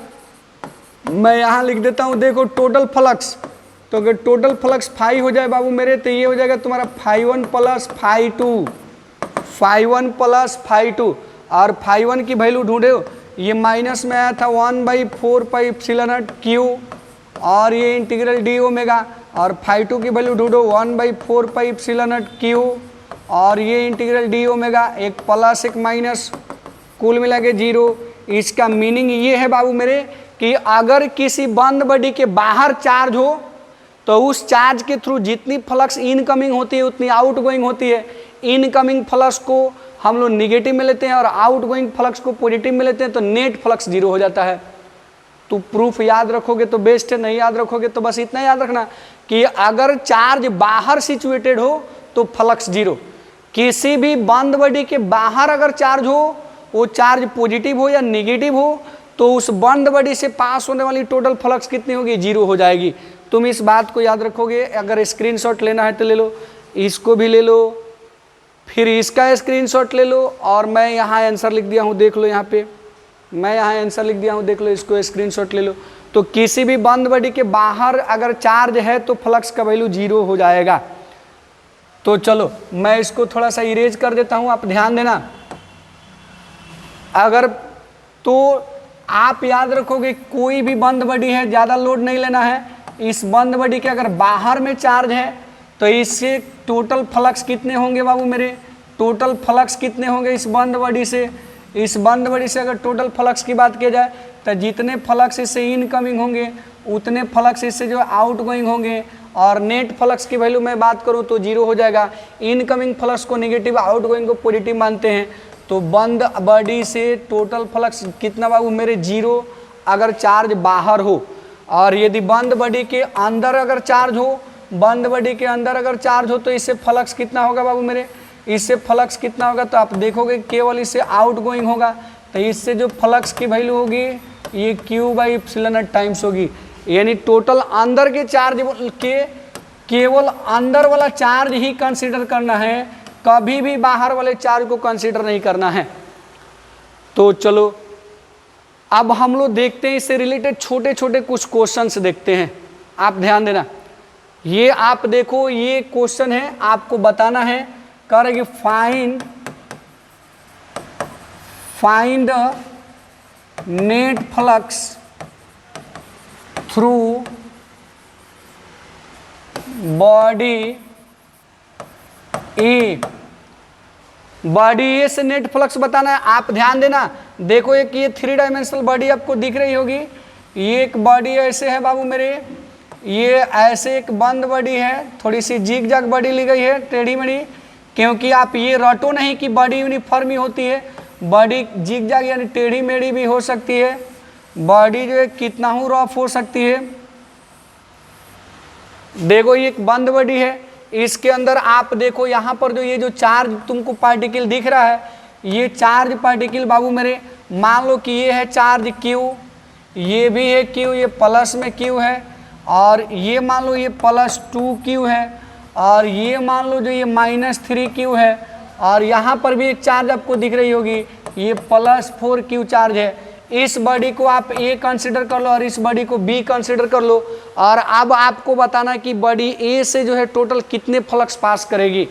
मैं यहाँ लिख देता हूँ, देखो टोटल फ्लक्स, तो अगर टोटल फ्लक्स फाई हो जाए बाबू मेरे, तो ये हो जाएगा तुम्हारा phi 1 plus phi 2, phi 1 plus phi 2, और फाई 1 की वैल्यू ढूंढे हो, ये माइनस में आया था 1/4 पाई एप्सिलॉन नॉट क्यू, और ये इंटीग्रल डी ओमेगा, और फाई 2 की वैल्यू ढूंढो 1/4 पाई एप्सिलॉन नॉट क्यू, और ये इंटीग्रल डी ओमेगा, एक प्लस एक माइनस कुल मिला के 0। इसका मीनिंग ये है बाबू मेरे कि अगर किसी बंद बॉडी के बाहर चार्ज हो तो उस चार्ज के थ्रू जितनी फ्लक्स इनकमिंग होती है उतनी आउट गोइंग होती है। इनकमिंग फ्लक्स को हम लोग निगेटिव में लेते हैं और आउट गोइंग फ्लक्स को पॉजिटिव में लेते हैं, तो नेट फ्लक्स 0 हो जाता है। तो प्रूफ याद रखोगे तो बेस्ट है, नहीं याद रखोगे तो बस इतना याद रखना कि अगर चार्ज बाहर सिचुएटेड हो तो फ्लक्स 0। किसी भी बंद बॉडी के बाहर अगर चार्ज हो, वो चार्ज पॉजिटिव हो या निगेटिव हो, तो उस बंद बॉडी से पास होने वाली टोटल फ्लक्स कितनी होगी, 0 हो जाएगी। तुम इस बात को याद रखोगे। अगर स्क्रीनशॉट लेना है तो ले लो, इसको भी ले लो, फिर इसका स्क्रीनशॉट ले लो, और मैं यहाँ आंसर लिख दिया हूँ, देख लो यहाँ पे मैं यहाँ आंसर लिख दिया हूँ, देख लो, इसको स्क्रीनशॉट ले लो। तो किसी भी बंद बॉडी के बाहर अगर चार्ज है तो फ्लक्स का वैल्यू 0 हो जाएगा। तो चलो मैं इसको थोड़ा सा इरेज कर देता हूँ, आप ध्यान देना। अगर तो आप याद रखोगे कोई भी बंद बॉडी है, ज़्यादा लोड नहीं लेना है, इस बंद बॉडी के अगर बाहर में चार्ज है तो इससे टोटल फ्लक्स कितने होंगे बाबू मेरे, टोटल फ्लक्स कितने होंगे इस बंद बॉडी से। इस बंद बॉडी से अगर टोटल फ्लक्स की बात की जाए तो जितने फ्लक्स इससे इनकमिंग होंगे उतने फ्लक्स इससे जो आउट गोइंग होंगे, और नेट फ्लक्स की वैल्यू मैं बात करूं तो 0 हो जाएगा। इनकमिंग फ्लक्स को नेगेटिव, आउट गोइंग को पॉजिटिव मानते हैं। तो बंद बॉडी से टोटल फ्लक्स कितना बाबू मेरे, 0 अगर चार्ज बाहर हो। और यदि बंद बॉडी के अंदर अगर चार्ज हो, बंद बॉडी के अंदर अगर चार्ज हो तो इससे फ्लक्स कितना होगा बाबू मेरे, इससे फ्लक्स कितना होगा, तो आप देखोगे केवल इससे आउट गोइंग होगा। तो इससे जो फ्लक्स की वैल्यू होगी ये Q/ε टाइम्स होगी। यानी टोटल अंदर के चार्ज के केवल अंदर वाला चार्ज ही कंसीडर करना है, कभी भी बाहर वाले चार्ज को कंसीडर नहीं करना है। तो चलो अब हम लोग देखते हैं इससे रिलेटेड छोटे छोटे कुछ क्वेश्चंस देखते हैं। आप ध्यान देना, ये आप देखो, ये क्वेश्चन है, आपको बताना है, कह रहे कि find net flux through body A. Body A से नेट फ्लक्स बताना है। आप ध्यान देना, देखो एक ये 3 डायमेंशनल बॉडी आपको दिख रही होगी, ये एक बॉडी ऐसे है बाबू मेरे, ये ऐसे एक बंद बॉडी है, थोड़ी सी जिग जैग बॉडी ली गई है, टेढ़ी मेढ़ी, क्योंकि आप ये रटो नहीं कि बॉडी यूनिफॉर्म ही होती है, बॉडी जिग जैग यानी टेढ़ी मेढ़ी भी हो सकती है, बॉडी जो है कितना हूँ रफ हो सकती है। देखो ये एक बंद बॉडी है, इसके अंदर आप देखो यहाँ पर जो ये जो चार्ज तुमको पार्टिकल दिख रहा है, ये चार्ज पार्टिकल बाबू मेरे, मान लो कि ये है चार्ज Q, ये भी है Q, ये प्लस में Q है, और ये मान लो ये +2Q है, और ये मान लो जो ये -3Q है, और यहाँ पर भी एक चार्ज आपको दिख रही होगी, ये +4Q चार्ज है। इस बॉडी को आप A कंसिडर कर लो और इस बॉडी को B कंसिडर कर लो, और अब आपको बताना कि बॉडी A से जो है टोटल कितने फ्लक्स पास करेगी।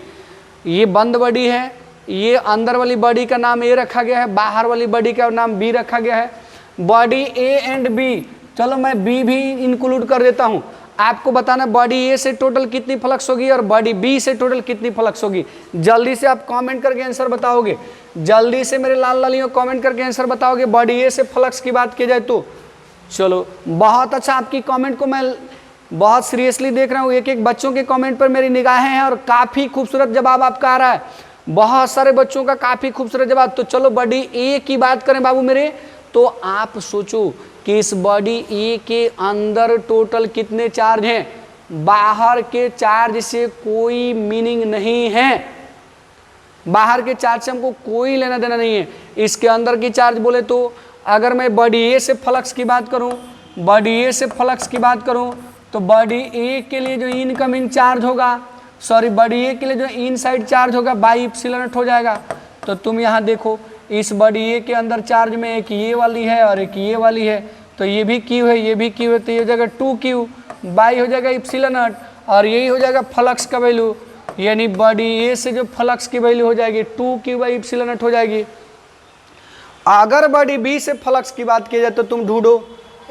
ये बंद बॉडी है, ये अंदर वाली बॉडी का नाम A रखा गया है, बाहर वाली बॉडी का नाम B रखा गया है। बॉडी A एंड B, चलो मैं B भी इंक्लूड कर देता हूँ। आपको बताना बॉडी A से टोटल कितनी फ्लक्स होगी और बॉडी B से टोटल कितनी फ्लक्स होगी। जल्दी से आप कमेंट करके आंसर बताओगे, जल्दी से मेरे लाल लालियों कमेंट करके आंसर बताओगे बॉडी A से फ्लक्स की बात की जाए तो। चलो बहुत अच्छा, आपकी कमेंट को मैं बहुत सीरियसली देख रहा हूँ, एक एक बच्चों के कमेंट पर मेरी निगाहें हैं और काफ़ी खूबसूरत जवाब आपका आ रहा है, बहुत सारे बच्चों का काफ़ी खूबसूरत जवाब। तो चलो बॉडी A की बात करें बाबू मेरे, तो आप सोचो कि इस बॉडी A के अंदर टोटल कितने चार्ज हैं। बाहर के चार्ज से कोई मीनिंग नहीं है, बाहर के चार्ज से हमको कोई लेना देना नहीं है। इसके अंदर की चार्ज बोले तो अगर मैं बॉडी A से फ्लक्स की बात करूं, बॉडी A से फ्लक्स की बात करूं, तो बॉडी A के लिए जो इनकमिंग चार्ज होगा, सॉरी बॉडी A के लिए जो इनसाइड चार्ज होगा बाई एप्सिलॉन नॉट हो जाएगा। तो तुम यहाँ देखो इस बॉडी A के अंदर चार्ज में एक ये वाली है और एक ये वाली है, तो ये भी Q है, ये भी Q है, तो ये हो जाएगा 2Q बाई हो जाएगा एप्सिलॉन नॉट, और यही हो जाएगा फ्लक्स का वैल्यू, यानी बॉडी A से जो फ्लक्स की वैल्यू हो जाएगी 2Q बाई एप्सिलॉन नॉट हो जाएगी। अगर बॉडी B से फ्लक्स की बात की जाए तो तुम ढूंढो,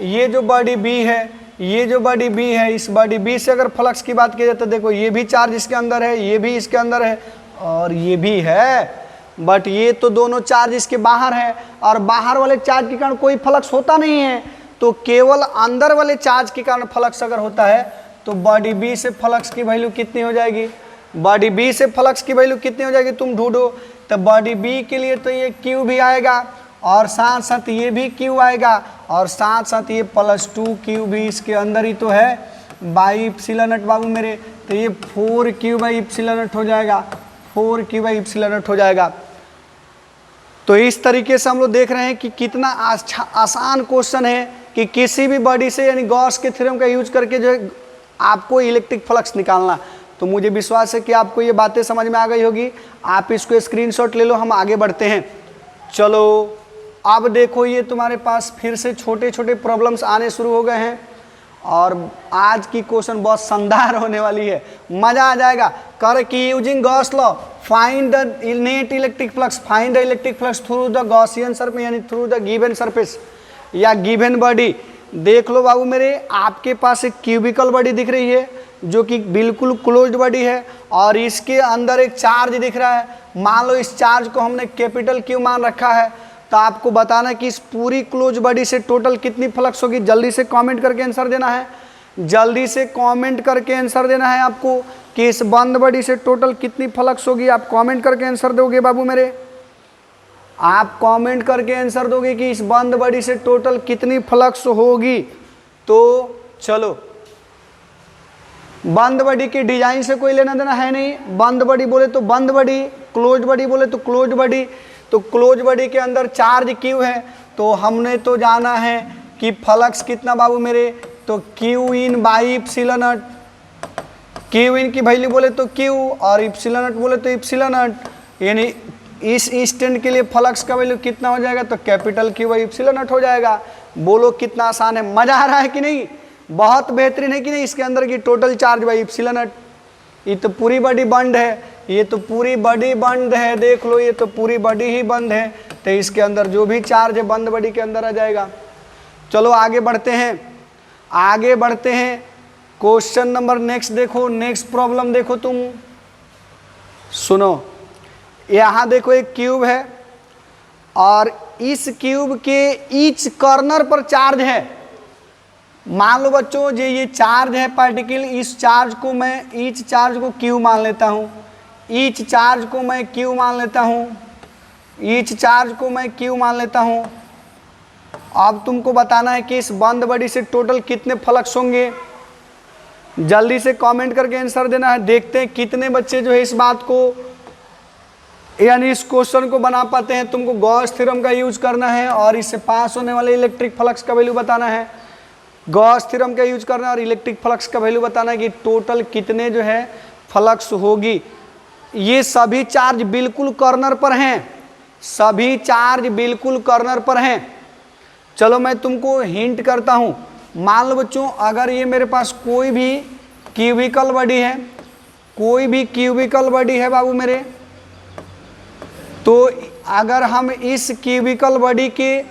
ये जो बॉडी B है, ये जो बॉडी B है, इस बॉडी B से अगर फ्लक्स की बात की जाए तो देखो ये भी चार्ज इसके अंदर है, ये भी इसके अंदर है और ये भी है, बट ये तो दोनों चार्ज इसके बाहर है, और बाहर वाले चार्ज के कारण कोई फ्लक्स होता नहीं है, तो केवल अंदर वाले चार्ज के कारण फ्लक्स अगर होता है तो बॉडी B से फ्लक्स की वैल्यू कितनी हो जाएगी, बॉडी B से फ्लक्स की वैल्यू कितनी हो जाएगी तुम ढूंढो। तो बॉडी B के लिए तो ये Q भी आएगा और साथ साथ ये भी Q आएगा और साथ साथ ये +2Q भी इसके अंदर ही तो है बाई एप्सिलॉन नॉट बाबू मेरे, तो ये 4Q बाई एप्सिलॉन नॉट हो जाएगा, 4Q बाई एप्सिलॉन नॉट हो जाएगा। तो इस तरीके से हम लोग देख रहे हैं कि कितना आसान क्वेश्चन है कि किसी भी बॉडी से यानी गॉस के थ्योरम का यूज करके जो है आपको इलेक्ट्रिक फ्लक्स निकालना। तो मुझे विश्वास है कि आपको ये बातें समझ में आ गई होगी, आप इसको स्क्रीनशॉट ले लो, हम आगे बढ़ते हैं। चलो अब देखो ये तुम्हारे पास फिर से छोटे छोटे प्रॉब्लम्स आने शुरू हो गए हैं और आज की क्वेश्चन बहुत शानदार होने वाली है, मज़ा आ जाएगा। कर कि using Gauss law find the net electric flux, find the electric flux through the Gaussian surface यानी थ्रू द गिवन सरफेस या गिवन बॉडी। देख लो बाबू मेरे, आपके पास एक क्यूबिकल बॉडी दिख रही है जो कि बिल्कुल क्लोज्ड बॉडी है और इसके अंदर एक चार्ज दिख रहा है। मान लो इस चार्ज को हमने कैपिटल Q मान रखा है, तो आपको बताना कि इस पूरी क्लोज बॉडी से टोटल कितनी फ्लक्स होगी। जल्दी से कमेंट करके आंसर देना है, जल्दी से कमेंट करके आंसर देना है आपको कि इस बंद बॉडी से टोटल कितनी फ्लक्स होगी। आप कमेंट करके आंसर दोगे बाबू मेरे, आप कमेंट करके आंसर दोगे कि इस बंद बॉडी से टोटल कितनी फ्लक्स होगी। तो चलो, बंद बॉडी के डिजाइन से कोई लेना देना है नहीं, बंद बॉडी बोले तो बंद बॉडी, क्लोज बॉडी बोले तो क्लोज बॉडी। तो क्लोज बॉडी के अंदर चार्ज Q है, तो हमने तो जाना है कि फ्लक्स कितना बाबू मेरे, तो Q in by epsilon not, Q इन की वैल्यू बोले तो Q और एप्सिलॉन नॉट बोले तो एप्सिलॉन नॉट, यानी इस इंस्टेंट के लिए फ्लक्स का वैल्यू कितना हो जाएगा, तो capital Q by epsilon not हो जाएगा। बोलो कितना आसान है, मजा आ रहा है कि नहीं, बहुत बेहतरीन है कि नहीं। इसके अंदर की total charge by epsilon not, ये तो पूरी बॉडी बंद है, ये तो पूरी बॉडी बंद है, देख लो ये तो पूरी बॉडी ही बंद है, तो इसके अंदर जो भी चार्ज है बंद बॉडी के अंदर आ जाएगा। चलो आगे बढ़ते हैं, आगे बढ़ते हैं। क्वेश्चन नंबर नेक्स्ट देखो, नेक्स्ट प्रॉब्लम देखो तुम, सुनो। यहाँ देखो एक क्यूब है और इस क्यूब के ईच कॉर्नर पर चार्ज है, मान लो बच्चों ये चार्ज है पार्टिकल, इस चार्ज को मैं ईच चार्ज को क्यू मान लेता हूँ, ईच चार्ज को मैं क्यू मान लेता हूँ, ईच चार्ज को मैं क्यू मान लेता हूँ। अब तुमको बताना है कि इस बंद बॉडी से टोटल कितने फ्लक्स होंगे। जल्दी से कमेंट करके आंसर देना है। देखते हैं कितने बच्चे जो है इस बात को यानी इस क्वेश्चन को बना पाते हैं। तुमको गॉस थ्योरम का यूज करना है और इससे पास होने वाले इलेक्ट्रिक फ्लक्स का वैल्यू बताना है। गॉस थ्योरम का यूज करना है और इलेक्ट्रिक फ्लक्स का वैल्यू बताना है कि टोटल कितने जो है फ्लक्स होगी। ये सभी चार्ज बिल्कुल कॉर्नर पर हैं, सभी चार्ज बिल्कुल कॉर्नर पर हैं। चलो मैं तुमको हिंट करता हूँ। मान लो बच्चों अगर ये मेरे पास कोई भी क्यूबिकल बॉडी है, कोई भी क्यूबिकल बॉडी है बाबू मेरे, तो अगर हम इस क्यूबिकल बॉडी के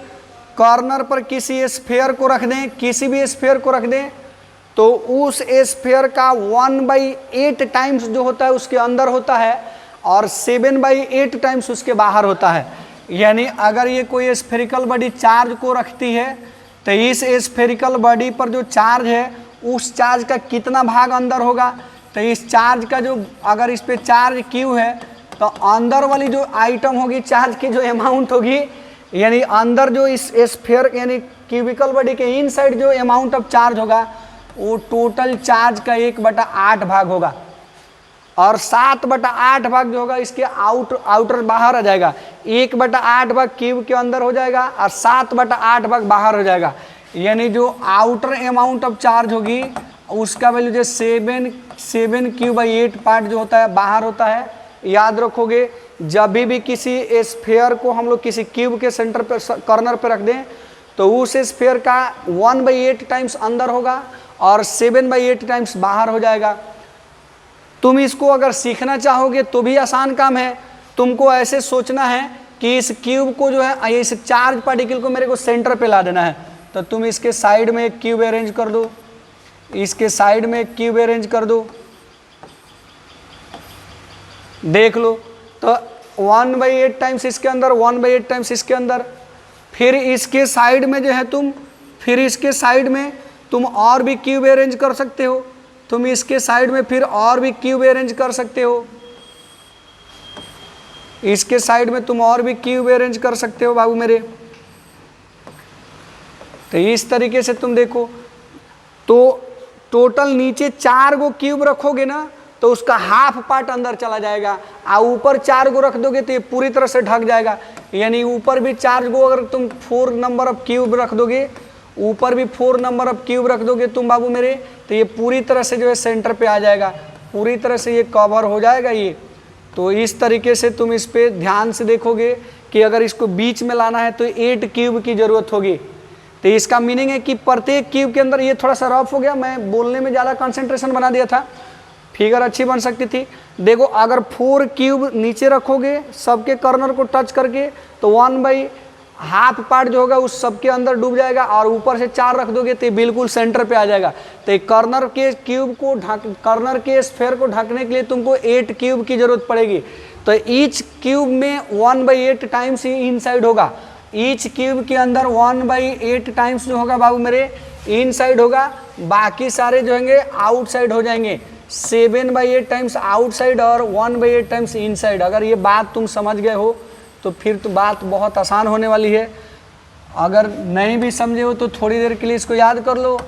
कॉर्नर पर किसी स्फीयर को रख दें, किसी भी स्फीयर को रख दें, तो उस स्फीयर का 1/8 टाइम्स जो होता है उसके अंदर होता है और 7/8 टाइम्स उसके बाहर होता है। यानी अगर ये कोई स्फेरिकल बॉडी चार्ज को रखती है तो इस स्फेरिकल बॉडी पर जो चार्ज है उस चार्ज का कितना भाग अंदर होगा। तो इस चार्ज का जो अगर इस पे चार्ज क्यू है तो अंदर वाली जो आइटम होगी चार्ज की जो अमाउंट होगी, यानी अंदर जो इस स्फीयर यानी क्यूबिकल बॉडी के इनसाइड जो अमाउंट ऑफ चार्ज होगा वो टोटल चार्ज का 1/8 भाग होगा और 7/8 भाग जो होगा इसके आउटर बाहर आ जाएगा। 1/8 भाग क्यूब के अंदर हो जाएगा और 7/8 भाग बाहर हो जाएगा। यानी जो आउटर अमाउंट ऑफ चार्ज होगी उसका वैल्यू जो 7/8 पार्ट जो होता है बाहर होता है। याद रखोगे जब भी किसी स्फीयर को हम लोग किसी क्यूब के सेंटर पर कॉर्नर पर रख दें तो उस स्फीयर का 1/8 टाइम्स अंदर होगा और 7/8 टाइम्स बाहर हो जाएगा। तुम इसको अगर सीखना चाहोगे तो भी आसान काम है। तुमको ऐसे सोचना है कि इस क्यूब को जो है इस चार्ज पार्टिकल को मेरे को सेंटर पे ला देना है, तो तुम इसके साइड में एक क्यूब अरेंज कर दो, इसके साइड में एक क्यूब अरेंज कर दो, देख लो तो 1/8 टाइम्स इसके अंदर, 1/8 टाइम्स इसके अंदर। फिर इसके साइड में जो है फिर इसके साइड में तुम और भी क्यूब अरेंज कर सकते हो, तुम इसके साइड में फिर और भी क्यूब अरेंज कर सकते हो, इसके साइड में तुम और भी क्यूब अरेंज कर सकते हो बाबू मेरे। तो इस तरीके से तुम देखो तो टोटल नीचे 4 गो क्यूब रखोगे ना तो उसका हाफ पार्ट अंदर चला जाएगा और ऊपर 4 गो रख दोगे तो ये पूरी तरह से ढक जाएगा। यानी ऊपर भी 4 गो अगर तुम 4 नंबर ऑफ क्यूब रख दोगे, ऊपर भी 4 नंबर ऑफ क्यूब रख दोगे तुम बाबू मेरे, तो ये पूरी तरह से जो है सेंटर पे आ जाएगा, पूरी तरह से ये कवर हो जाएगा ये। तो इस तरीके से तुम इस पे ध्यान से देखोगे कि अगर इसको बीच में लाना है तो 8 क्यूब की ज़रूरत होगी। तो इसका मीनिंग है कि प्रत्येक क्यूब के अंदर, ये थोड़ा सा रफ हो गया, मैं बोलने में ज़्यादा कंसंट्रेशन बना दिया था, फिगर अच्छी बन सकती थी। देखो अगर 4 क्यूब नीचे रखोगे सबके कॉर्नर को टच करके तो 1/2 पार्ट जो होगा उस सबके अंदर डूब जाएगा और ऊपर से 4 रख दोगे तो बिल्कुल सेंटर पे आ जाएगा। तो कॉर्नर के क्यूब को कॉर्नर के स्फीयर को ढकने के लिए तुमको 8 क्यूब की जरूरत पड़ेगी। तो ईच क्यूब में 1/8 टाइम्स ही इनसाइड होगा, ईच क्यूब के अंदर 1/8 टाइम्स जो होगा बाबू मेरे इनसाइड होगा, बाकी सारे जो होंगे आउटसाइड हो जाएंगे। 7/8 टाइम्स आउटसाइड और 1/8 टाइम्स इनसाइड। अगर ये बात तुम समझ गए हो तो फिर तो बात बहुत आसान होने वाली है। अगर नहीं भी समझे हो तो थोड़ी देर के लिए इसको याद कर लो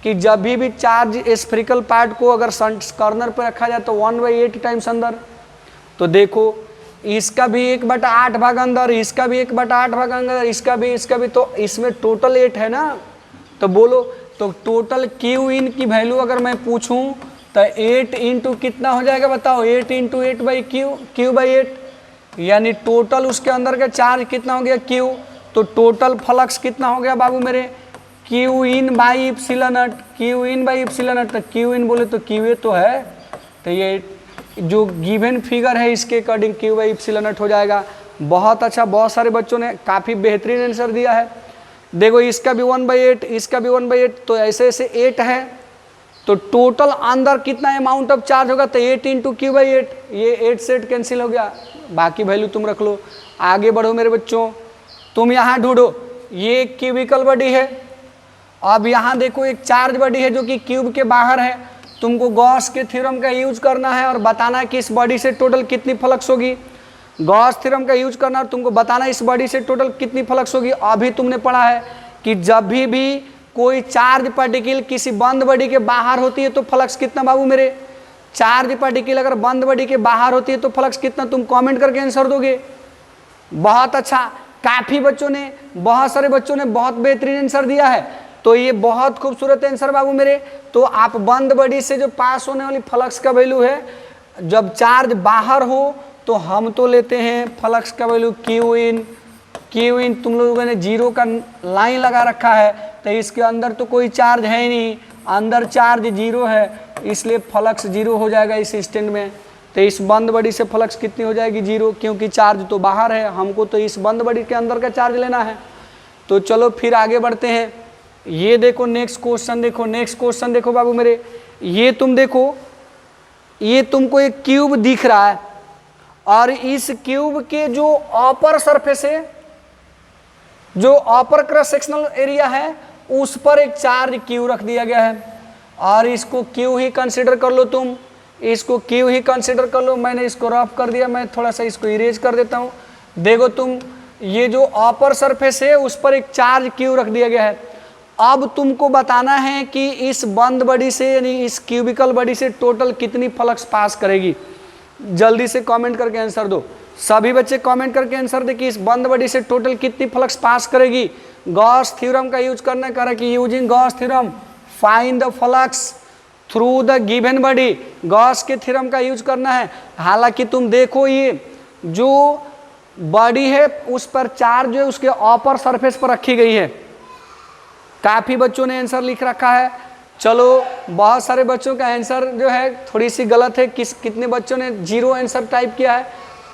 कि जब भी चार्ज स्फेरिकल पार्ट को अगर कॉर्नर पर रखा जाए तो 1/8 टाइम्स अंदर। तो देखो इसका भी 1/8 भाग अंदर, इसका भी 1/8 भाग अंदर, इसका भी, तो इसमें टोटल 8 है ना। तो बोलो तो टोटल क्यू इन की वैल्यू अगर मैं पूछूं तो 8 इंटू कितना हो जाएगा बताओ, 8 इंटू 8/क्यू, Q/8, यानी टोटल उसके अंदर का चार्ज कितना हो गया Q। तो टोटल फ्लक्स कितना हो गया बाबू मेरे Q in by epsilon not, Q in by epsilon not. तो Q इन बोले तो QA तो है, तो ये जो गिवन फिगर है इसके according Q by epsilon not हो जाएगा। बहुत अच्छा, बहुत सारे बच्चों ने काफ़ी बेहतरीन आंसर दिया है। देखो इसका भी 1/8, इसका भी 1/8, तो ऐसे ऐसे 8 है। तो टोटल अंदर कितना अमाउंट ऑफ चार्ज होगा तो 8 इंटू Q/8, ये 8 से 8 कैंसिल हो गया, बाकी वैल्यू तुम रख लो। आगे बढ़ो मेरे बच्चों, तुम यहाँ ढूंढो, ये क्यूबिकल बॉडी है अब यहाँ देखो एक चार्ज बॉडी है जो कि क्यूब के बाहर है, तुमको गॉस के थ्योरम का यूज करना है और बताना है कि इस बॉडी से टोटल कितनी फ्लक्स होगी। गॉस थ्योरम का यूज करना और तुमको बताना है इस बॉडी से टोटल कितनी फ्लक्स होगी। अभी तुमने पढ़ा है कि जब भी कोई चार्ज पार्टिकल किसी बंद बॉडी के बाहर होती है तो फ्लक्स कितना बाबू मेरे, चार्ज पार्टिकल अगर बंद बॉडी के बाहर होती है तो फ्लक्स कितना, तुम कमेंट करके आंसर दोगे। बहुत अच्छा, काफी बच्चों ने, बहुत सारे बच्चों ने बहुत बेहतरीन आंसर दिया है। तो ये बहुत खूबसूरत आंसर बाबू मेरे। तो आप बंद बॉडी से जो पास होने वाली फ्लक्स का वैल्यू है, जब चार्ज बाहर हो तो हम तो लेते हैं फ्लक्स का वैल्यू क्यू इन, तुम लोगों ने जीरो का लाइन लगा रखा है तो इसके अंदर तो कोई चार्ज है ही नहीं, अंदर चार्ज जीरो है, इसलिए फ्लक्स जीरो हो जाएगा इस स्टैंड में। तो इस बंद बॉडी से फ्लक्स कितनी हो जाएगी, जीरो, क्योंकि चार्ज तो बाहर है, हमको तो इस बंद बॉडी के अंदर का चार्ज लेना है। तो चलो फिर आगे बढ़ते हैं। ये देखो नेक्स्ट क्वेश्चन देखो, नेक्स्ट क्वेश्चन देखो बाबू मेरे। ये तुम देखो, ये तुमको एक क्यूब दिख रहा है और इस क्यूब के जो अपर सरफेस है, जो अपर क्रॉस सेक्शनल एरिया है, उस पर एक चार्ज क्यू रख दिया गया है और इसको क्यू ही कंसीडर कर लो, तुम इसको क्यू ही कंसीडर कर लो। मैंने इसको रफ कर दिया, मैं थोड़ा सा इसको इरेज कर देता हूँ। देखो तुम, ये जो अपर सरफेस है उस पर एक चार्ज क्यू रख दिया गया है। अब तुमको बताना है कि इस बंद बॉडी से यानी इस क्यूबिकल बॉडी से टोटल कितनी फ्लक्स पास करेगी। जल्दी से कमेंट करके आंसर दो, सभी बच्चे कमेंट करके आंसर दे कि इस बंद बॉडी से टोटल कितनी फ्लक्स पास करेगी। गॉस थ्योरम का यूज करना है कि using Gauss theorem find the flux through the given body. Gauss के थ्योरम का यूज करना है। हालांकि तुम देखो ये जो बॉडी है उस पर चार्ज जो है उसके अपर सरफेस पर रखी गई है। काफी बच्चों ने आंसर लिख रखा है। चलो बहुत सारे बच्चों का आंसर जो है थोड़ी सी गलत है, कितने बच्चों ने जीरो आंसर टाइप किया है,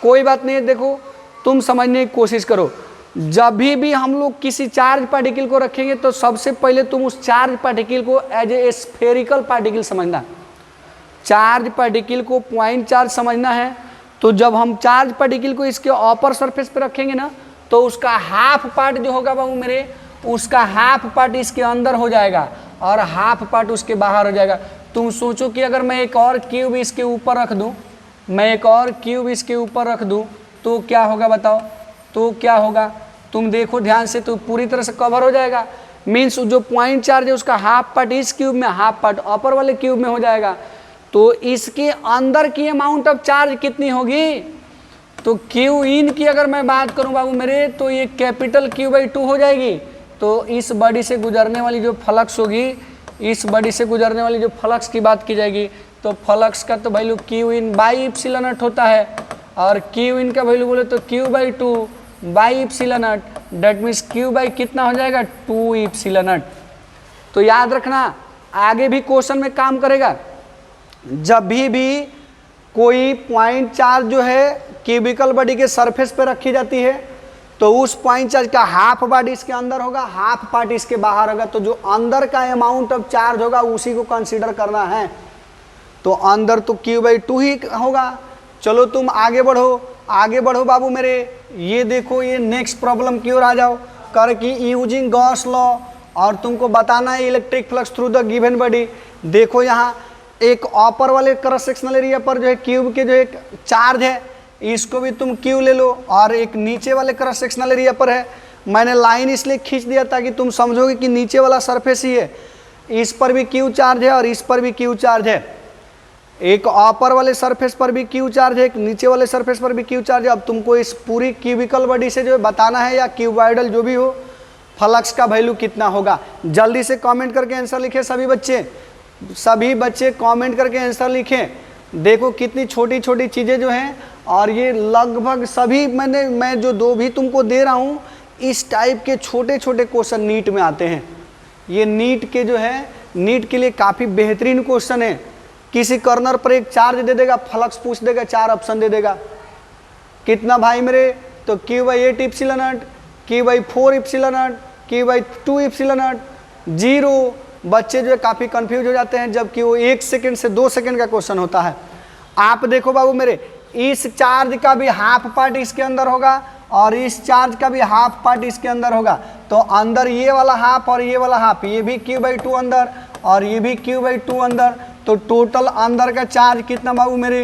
कोई बात नहीं। देखो तुम समझने की कोशिश करो, जब भी हम लोग किसी चार्ज पार्टिकल को रखेंगे तो सबसे पहले तुम उस चार्ज पार्टिकल को एज ए स्फेरिकल पार्टिकल समझना। चार्ज पार्टिकल को पॉइंट चार्ज समझना है। तो जब हम चार्ज पार्टिकल को इसके अपर सरफेस पे रखेंगे ना, तो उसका हाफ पार्ट जो होगा बाबू मेरे, उसका हाफ पार्ट इसके अंदर हो जाएगा और हाफ पार्ट उसके बाहर हो जाएगा। तुम सोचो कि अगर मैं एक और क्यूब इसके ऊपर रख दूं, मैं एक और क्यूब इसके ऊपर रख दूं तो क्या होगा बताओ, तो क्या होगा। तुम देखो ध्यान से, तो पूरी तरह से कवर हो जाएगा। मीन्स जो पॉइंट चार्ज है उसका हाफ पार्ट इस क्यूब में, हाफ पार्ट अपर वाले क्यूब में हो जाएगा। तो इसके अंदर की अमाउंट ऑफ चार्ज कितनी होगी, तो क्यू इन की अगर मैं बात करूं बाबू मेरे, तो ये कैपिटल Q/2 हो जाएगी। तो इस बॉडी से गुजरने वाली जो फ्लक्स होगी, इस बॉडी से गुजरने वाली जो फ्लक्स की बात की जाएगी, तो फ्लक्स का तो value Q in by epsilon not होता है और क्यू इन का वैल्यू बोले तो Q/2 by epsilon not, that means Q by कितना हो जाएगा 2 एप्सिलॉन नॉट। तो याद रखना आगे भी क्वेश्चन में काम करेगा। जब भी कोई पॉइंट चार्ज जो है क्यूबिकल बॉडी के सरफेस पे रखी जाती है तो उस पॉइंट चार्ज का हाफ बॉडी इसके अंदर होगा, हाफ पार्ट इसके बाहर होगा। तो जो अंदर का अमाउंट ऑफ चार्ज होगा उसी को कंसीडर करना है। तो अंदर तो Q/2 ही होगा। चलो तुम आगे बढ़ो, आगे बढ़ो बाबू मेरे। ये देखो ये नेक्स्ट प्रॉब्लम की ओर आ जाओ, कर कि यूजिंग गॉस लॉ, और तुमको बताना है electric flux through the given body. देखो यहाँ एक अपर वाले क्रॉस सेक्शनल एरिया पर जो है क्यूब के जो एक चार्ज है, इसको भी तुम क्यू ले लो, और एक नीचे वाले क्रॉस सेक्शनल एरिया पर है। मैंने लाइन इसलिए खींच दिया ताकि तुम समझोगे कि नीचे वाला सरफेस ही है, इस पर भी क्यू चार्ज है और इस पर भी क्यू चार्ज है। एक अपर वाले सरफेस पर भी क्यू चार्ज है, एक नीचे वाले सरफेस पर भी क्यू चार्ज है। अब तुमको इस पूरी क्यूबिकल बॉडी से जो है बताना है, या क्यूबॉइडल जो भी हो, फ्लक्स का वैल्यू कितना होगा। जल्दी से कमेंट करके आंसर लिखें सभी बच्चे, सभी बच्चे कमेंट करके आंसर लिखें। देखो कितनी छोटी छोटी चीज़ें जो हैं, और ये लगभग सभी मैं जो दो भी तुमको दे रहा हूँ, इस टाइप के छोटे छोटे क्वेश्चन नीट में आते हैं। ये नीट के जो है, नीट के लिए काफ़ी बेहतरीन क्वेश्चन है। किसी कॉर्नर पर एक चार्ज दे देगा, फ्लक्स पूछ देगा, 4 ऑप्शन दे देगा, कितना भाई मेरे, तो Q/8 epsilon not, Q/4 epsilon not, Q/2 epsilon not, 0। बच्चे जो है काफ़ी कंफ्यूज हो जाते हैं, जबकि वो 1 सेकेंड से 2 सेकेंड का क्वेश्चन होता है। आप देखो बाबू मेरे, इस चार्ज का भी हाफ पार्ट इसके अंदर होगा और इस चार्ज का भी हाफ पार्ट इसके अंदर होगा। तो अंदर ये वाला हाफ और ये वाला हाफ, ये भी Q/2 अंदर और ये भी Q/2 अंदर, तो टोटल अंदर का चार्ज कितना बाबू मेरे,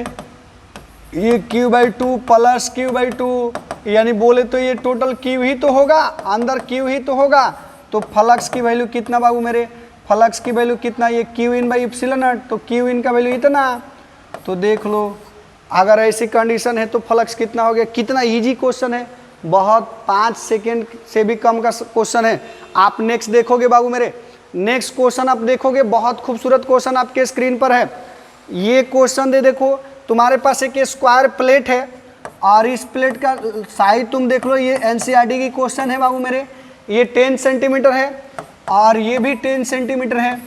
ये Q/2 प्लस Q/2, यानी बोले तो ये टोटल Q ही तो होगा, अंदर Q ही तो होगा। तो फ्लक्स की वैल्यू कितना बाबू मेरे, फ्लक्स की वैल्यू कितना, ये Q/ε0, तो Q का वैल्यू इतना। तो देख लो अगर ऐसी कंडीशन है तो फ्लक्स कितना हो गया। कितना इजी क्वेश्चन है, बहुत 5 सेकेंड से भी कम का क्वेश्चन है। आप नेक्स्ट देखोगे बाबू मेरे, नेक्स्ट क्वेश्चन आप देखोगे, बहुत खूबसूरत क्वेश्चन आपके स्क्रीन पर है। ये क्वेश्चन देखो, तुम्हारे पास एक स्क्वायर प्लेट है और इस प्लेट का साइज तुम देख लो, ये NCERT की क्वेश्चन है बाबू मेरे। ये 10 सेंटीमीटर है और ये भी 10 सेंटीमीटर है,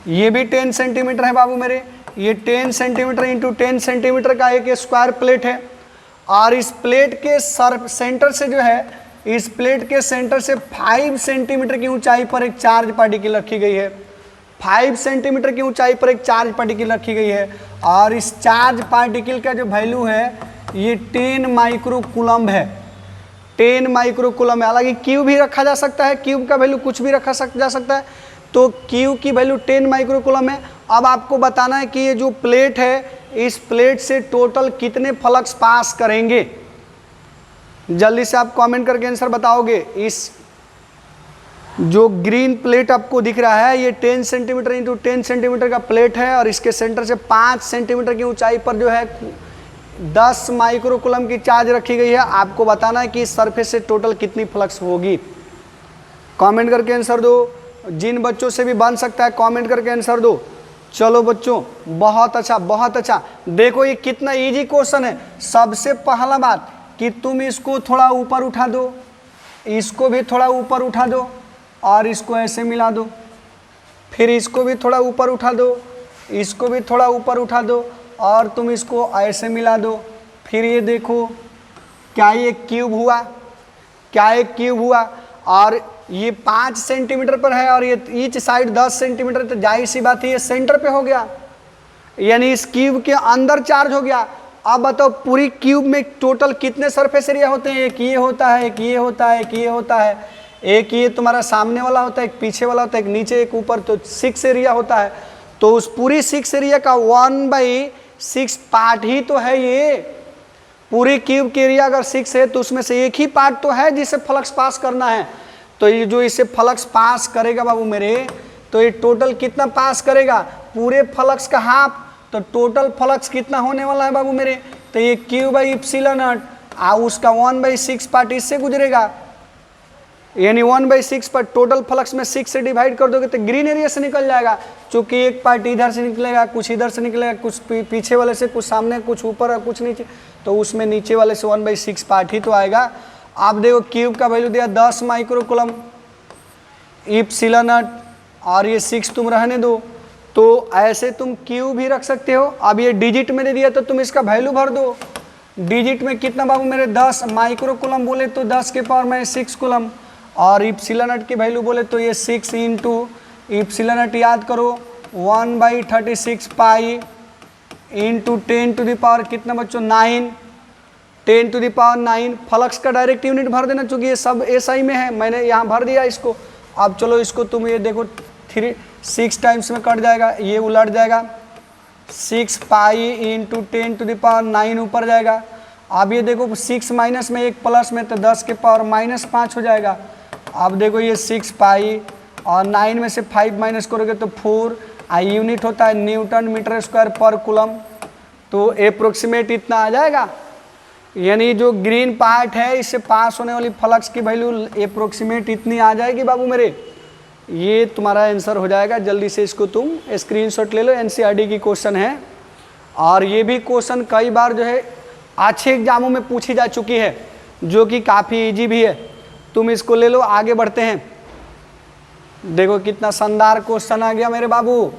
ये भी 10 सेंटीमीटर है बाबू मेरे। ये 10 सेंटीमीटर इंटू 10 सेंटीमीटर का एक स्क्वायर प्लेट है और इस प्लेट के सेंटर से जो है, इस प्लेट के सेंटर से 5 सेंटीमीटर की ऊंचाई पर एक चार्ज पार्टिकल रखी गई है। 5 सेंटीमीटर की ऊंचाई पर एक चार्ज पार्टिकल रखी गई है और इस चार्ज पार्टिकल का जो वैल्यू है ये 10 माइक्रोकूलम्ब है, 10 माइक्रोकूलम्ब है। हालांकि क्यूब भी रखा जा सकता है, क्यूब का वैल्यू कुछ भी रखा जा सकता है, तो क्यूब की वैल्यू 10 माइक्रोकूलम्ब है। अब आपको बताना है कि ये जो प्लेट है, इस प्लेट से टोटल कितने फ्लक्स पास करेंगे। जल्दी से आप कमेंट करके आंसर बताओगे। इस जो ग्रीन प्लेट आपको दिख रहा है, ये 10 सेंटीमीटर इंटू 10 सेंटीमीटर का प्लेट है और इसके सेंटर से 5 सेंटीमीटर की ऊंचाई पर जो है 10 माइक्रोकूलम्ब की चार्ज रखी गई है। आपको बताना है कि इस सरफेस से टोटल कितनी फ्लक्स होगी। कमेंट करके आंसर दो, जिन बच्चों से भी बन सकता है कमेंट करके आंसर दो। चलो बच्चों, बहुत अच्छा बहुत अच्छा। देखो ये कितना इजी क्वेश्चन है। सबसे पहला बात कि तुम इसको थोड़ा ऊपर उठा दो, इसको भी थोड़ा ऊपर उठा दो और इसको ऐसे मिला दो, फिर इसको भी थोड़ा ऊपर उठा दो, इसको भी थोड़ा ऊपर उठा दो और तुम इसको ऐसे मिला दो। फिर ये देखो क्या ये क्यूब हुआ, क्या एक क्यूब हुआ और ये 5 सेंटीमीटर पर है और ये ईच साइड 10 सेंटीमीटर, तो जाहिर सी बात है ये सेंटर पे हो गया, यानी इस क्यूब के अंदर चार्ज हो गया। अब बताओ पूरी क्यूब में टोटल कितने सरफेस एरिया होते हैं। एक ये होता है, एक ये होता है, एक ये होता है, एक ये तुम्हारा सामने वाला होता है, एक पीछे वाला होता है, एक नीचे एक ऊपर, तो 6 एरिया होता है। तो उस पूरी 6 एरिया का 1/6 पार्ट ही तो है ये। पूरी क्यूब के एरिया अगर 6 है तो उसमें से एक ही पार्ट तो है जिसे फ्लक्स पास करना है। तो ये जो इसे फ्लक्स पास करेगा बाबू मेरे, तो ये टोटल कितना पास करेगा, पूरे फ्लक्स का हाफ। तो टोटल फ्लक्स कितना होने वाला है बाबू मेरे, तो ये Q/ε0 और उसका 1/6 पार्ट इससे गुजरेगा, यानी 1/6 पर टोटल फ्लक्स में 6 से डिवाइड कर दोगे तो ग्रीन एरिया से निकल जाएगा। चूंकि एक पार्ट इधर से निकलेगा, कुछ इधर से निकलेगा, कुछ पीछे वाले से, कुछ सामने, कुछ ऊपर और कुछ नीचे, तो उसमें नीचे वाले से 1/6 पार्ट ही तो आएगा। आप देखो क्यूब का वैल्यू दिया 10 माइक्रोकूलम्ब ε0 और ये 6 तुम रहने दो, तो ऐसे तुम क्यूब भी रख सकते हो। अब ये डिजिट में दे दिया तो तुम इसका वैल्यू भर दो। डिजिट में कितना बाबू मेरे, 10 माइक्रोकूलम्ब बोले तो 10 के पावर में 6 कूलम्ब और ε0 की वैल्यू बोले तो ये 6 इंटू ε0 याद करो 1/36 pi into 10 to the power कितना बच्चों 9, 10 टू द पावर 9। फ्लक्स का डायरेक्ट यूनिट भर देना, चूंकि ये सब SI में है, मैंने यहाँ भर दिया इसको। अब चलो इसको तुम ये देखो 6 टाइम्स में कट जाएगा, ये उलट जाएगा, 6 pi into 10 to the power 9 ऊपर जाएगा। अब ये देखो 6 माइनस में 1 प्लस में, तो 10 के पावर -5 हो जाएगा। अब देखो ये 6 पाई और 9 में से 5 माइनस करोगे तो 4, यूनिट होता है न्यूटन मीटर स्क्वायर पर कूलम, तो अप्रोक्सीमेट इतना आ जाएगा। यानी जो ग्रीन पार्ट है इससे पास होने वाली फ्लक्स की वैल्यू अप्रोक्सीमेट इतनी आ जाएगी बाबू मेरे। ये तुम्हारा आंसर हो जाएगा। जल्दी से इसको तुम स्क्रीनशॉट ले लो, NCERT की क्वेश्चन है और ये भी क्वेश्चन कई बार जो है अच्छे एग्जामों में पूछी जा चुकी है, जो कि काफ़ी इजी भी है। तुम इसको ले लो, आगे बढ़ते हैं। देखो कितना शानदार क्वेश्चन आ गया मेरे बाबू,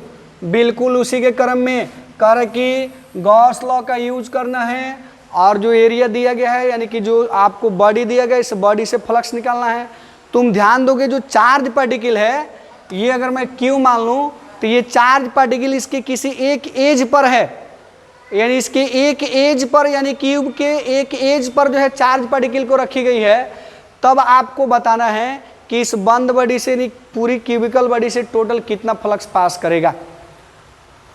बिल्कुल उसी के क्रम में कर कि गॉस लॉ का यूज करना है और जो एरिया दिया गया है, यानी कि जो आपको बॉडी दिया गया है, इस बॉडी से फ्लक्स निकालना है। तुम ध्यान दोगे जो चार्ज पार्टिकल है, ये अगर मैं Q मान लूँ तो ये चार्ज पार्टिकल इसके किसी एक एज पर है, यानी इसके एक एज पर, यानी क्यूब के एक एज पर जो है चार्ज पार्टिकल को रखी गई है। तब आपको बताना है कि इस बंद बॉडी से नहीं पूरी क्यूबिकल बॉडी से टोटल कितना फ्लक्स पास करेगा।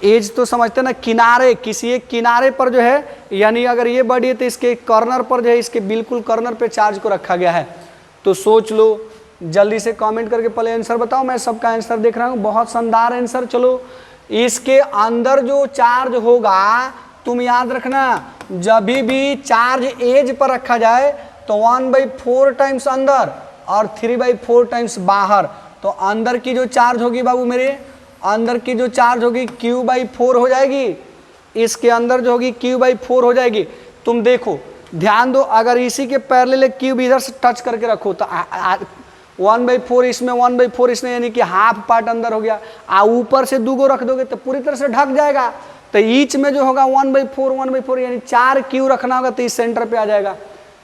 एज तो समझते ना, किनारे, किसी एक किनारे पर जो है, यानी अगर ये बॉडी है तो इसके कॉर्नर पर जो है, इसके बिल्कुल कॉर्नर पे चार्ज को रखा गया है। तो सोच लो, जल्दी से कमेंट करके पहले आंसर बताओ, मैं सबका आंसर देख रहा हूँ, बहुत शानदार आंसर। चलो, इसके अंदर जो चार्ज होगा, तुम याद रखना, जब भी चार्ज एज पर रखा जाए तो 1/4 टाइम्स अंदर और 3/4 टाइम्स बाहर। तो अंदर की जो चार्ज होगी बाबू मेरे, अंदर की जो चार्ज होगी Q/4 हो जाएगी, इसके अंदर जो होगी Q/4 हो जाएगी। तुम देखो, ध्यान दो, अगर इसी के पैरेलल क्यूब इधर से टच करके रखो तो 1/4 इसमें, 1/4 इसमें, यानी कि हाफ पार्ट अंदर हो गया। ऊपर से 2 रख दोगे तो पूरी तरह से ढक जाएगा। तो ईच में जो होगा 1/4 यानी 4 क्यू रखना होगा तो इस सेंटर पे आ जाएगा।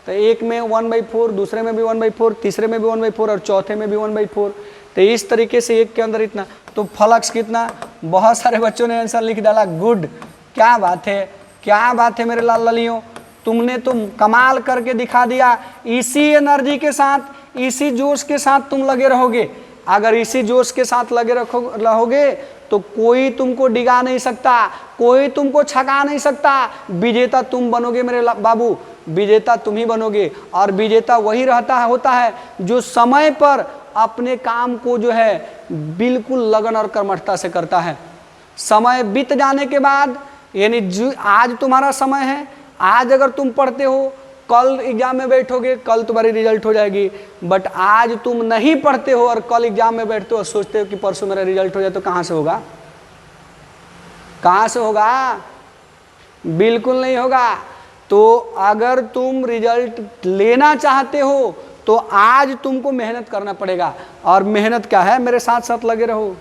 तो एक में 1/4, दूसरे में भी 1/4, तीसरे में भी 1/4 और चौथे में भी 1/4। तो इस तरीके से एक के अंदर इतना। तो फ्लक्स कितना, बहुत सारे बच्चों ने आंसर लिख डाला, गुड, क्या बात है, क्या बात है मेरे लाल ललियों, तुमने तुम कमाल करके दिखा दिया। इसी एनर्जी के साथ, इसी जोश के साथ तुम लगे रहोगे। अगर इसी जोश के साथ लगे रहोगे तो कोई तुमको डिगा नहीं सकता, कोई तुमको छका नहीं सकता। विजेता तुम बनोगे मेरे बाबू, विजेता तुम ही बनोगे। और विजेता वही होता है जो समय पर अपने काम को जो है बिल्कुल लगन और कर्मठता से करता है। समय बीत जाने के बाद, यानी जो आज तुम्हारा समय है, आज अगर तुम पढ़ते हो, कल एग्जाम में बैठोगे, कल तुम्हारी रिजल्ट हो जाएगी। बट आज तुम नहीं पढ़ते हो और कल एग्जाम में बैठते हो और सोचते हो कि परसों मेरा रिजल्ट हो जाए, तो कहाँ से होगा, कहाँ से होगा, बिल्कुल नहीं होगा। तो अगर तुम रिजल्ट लेना चाहते हो तो आज तुमको मेहनत करना पड़ेगा। और मेहनत क्या है, मेरे साथ साथ लगे रहो।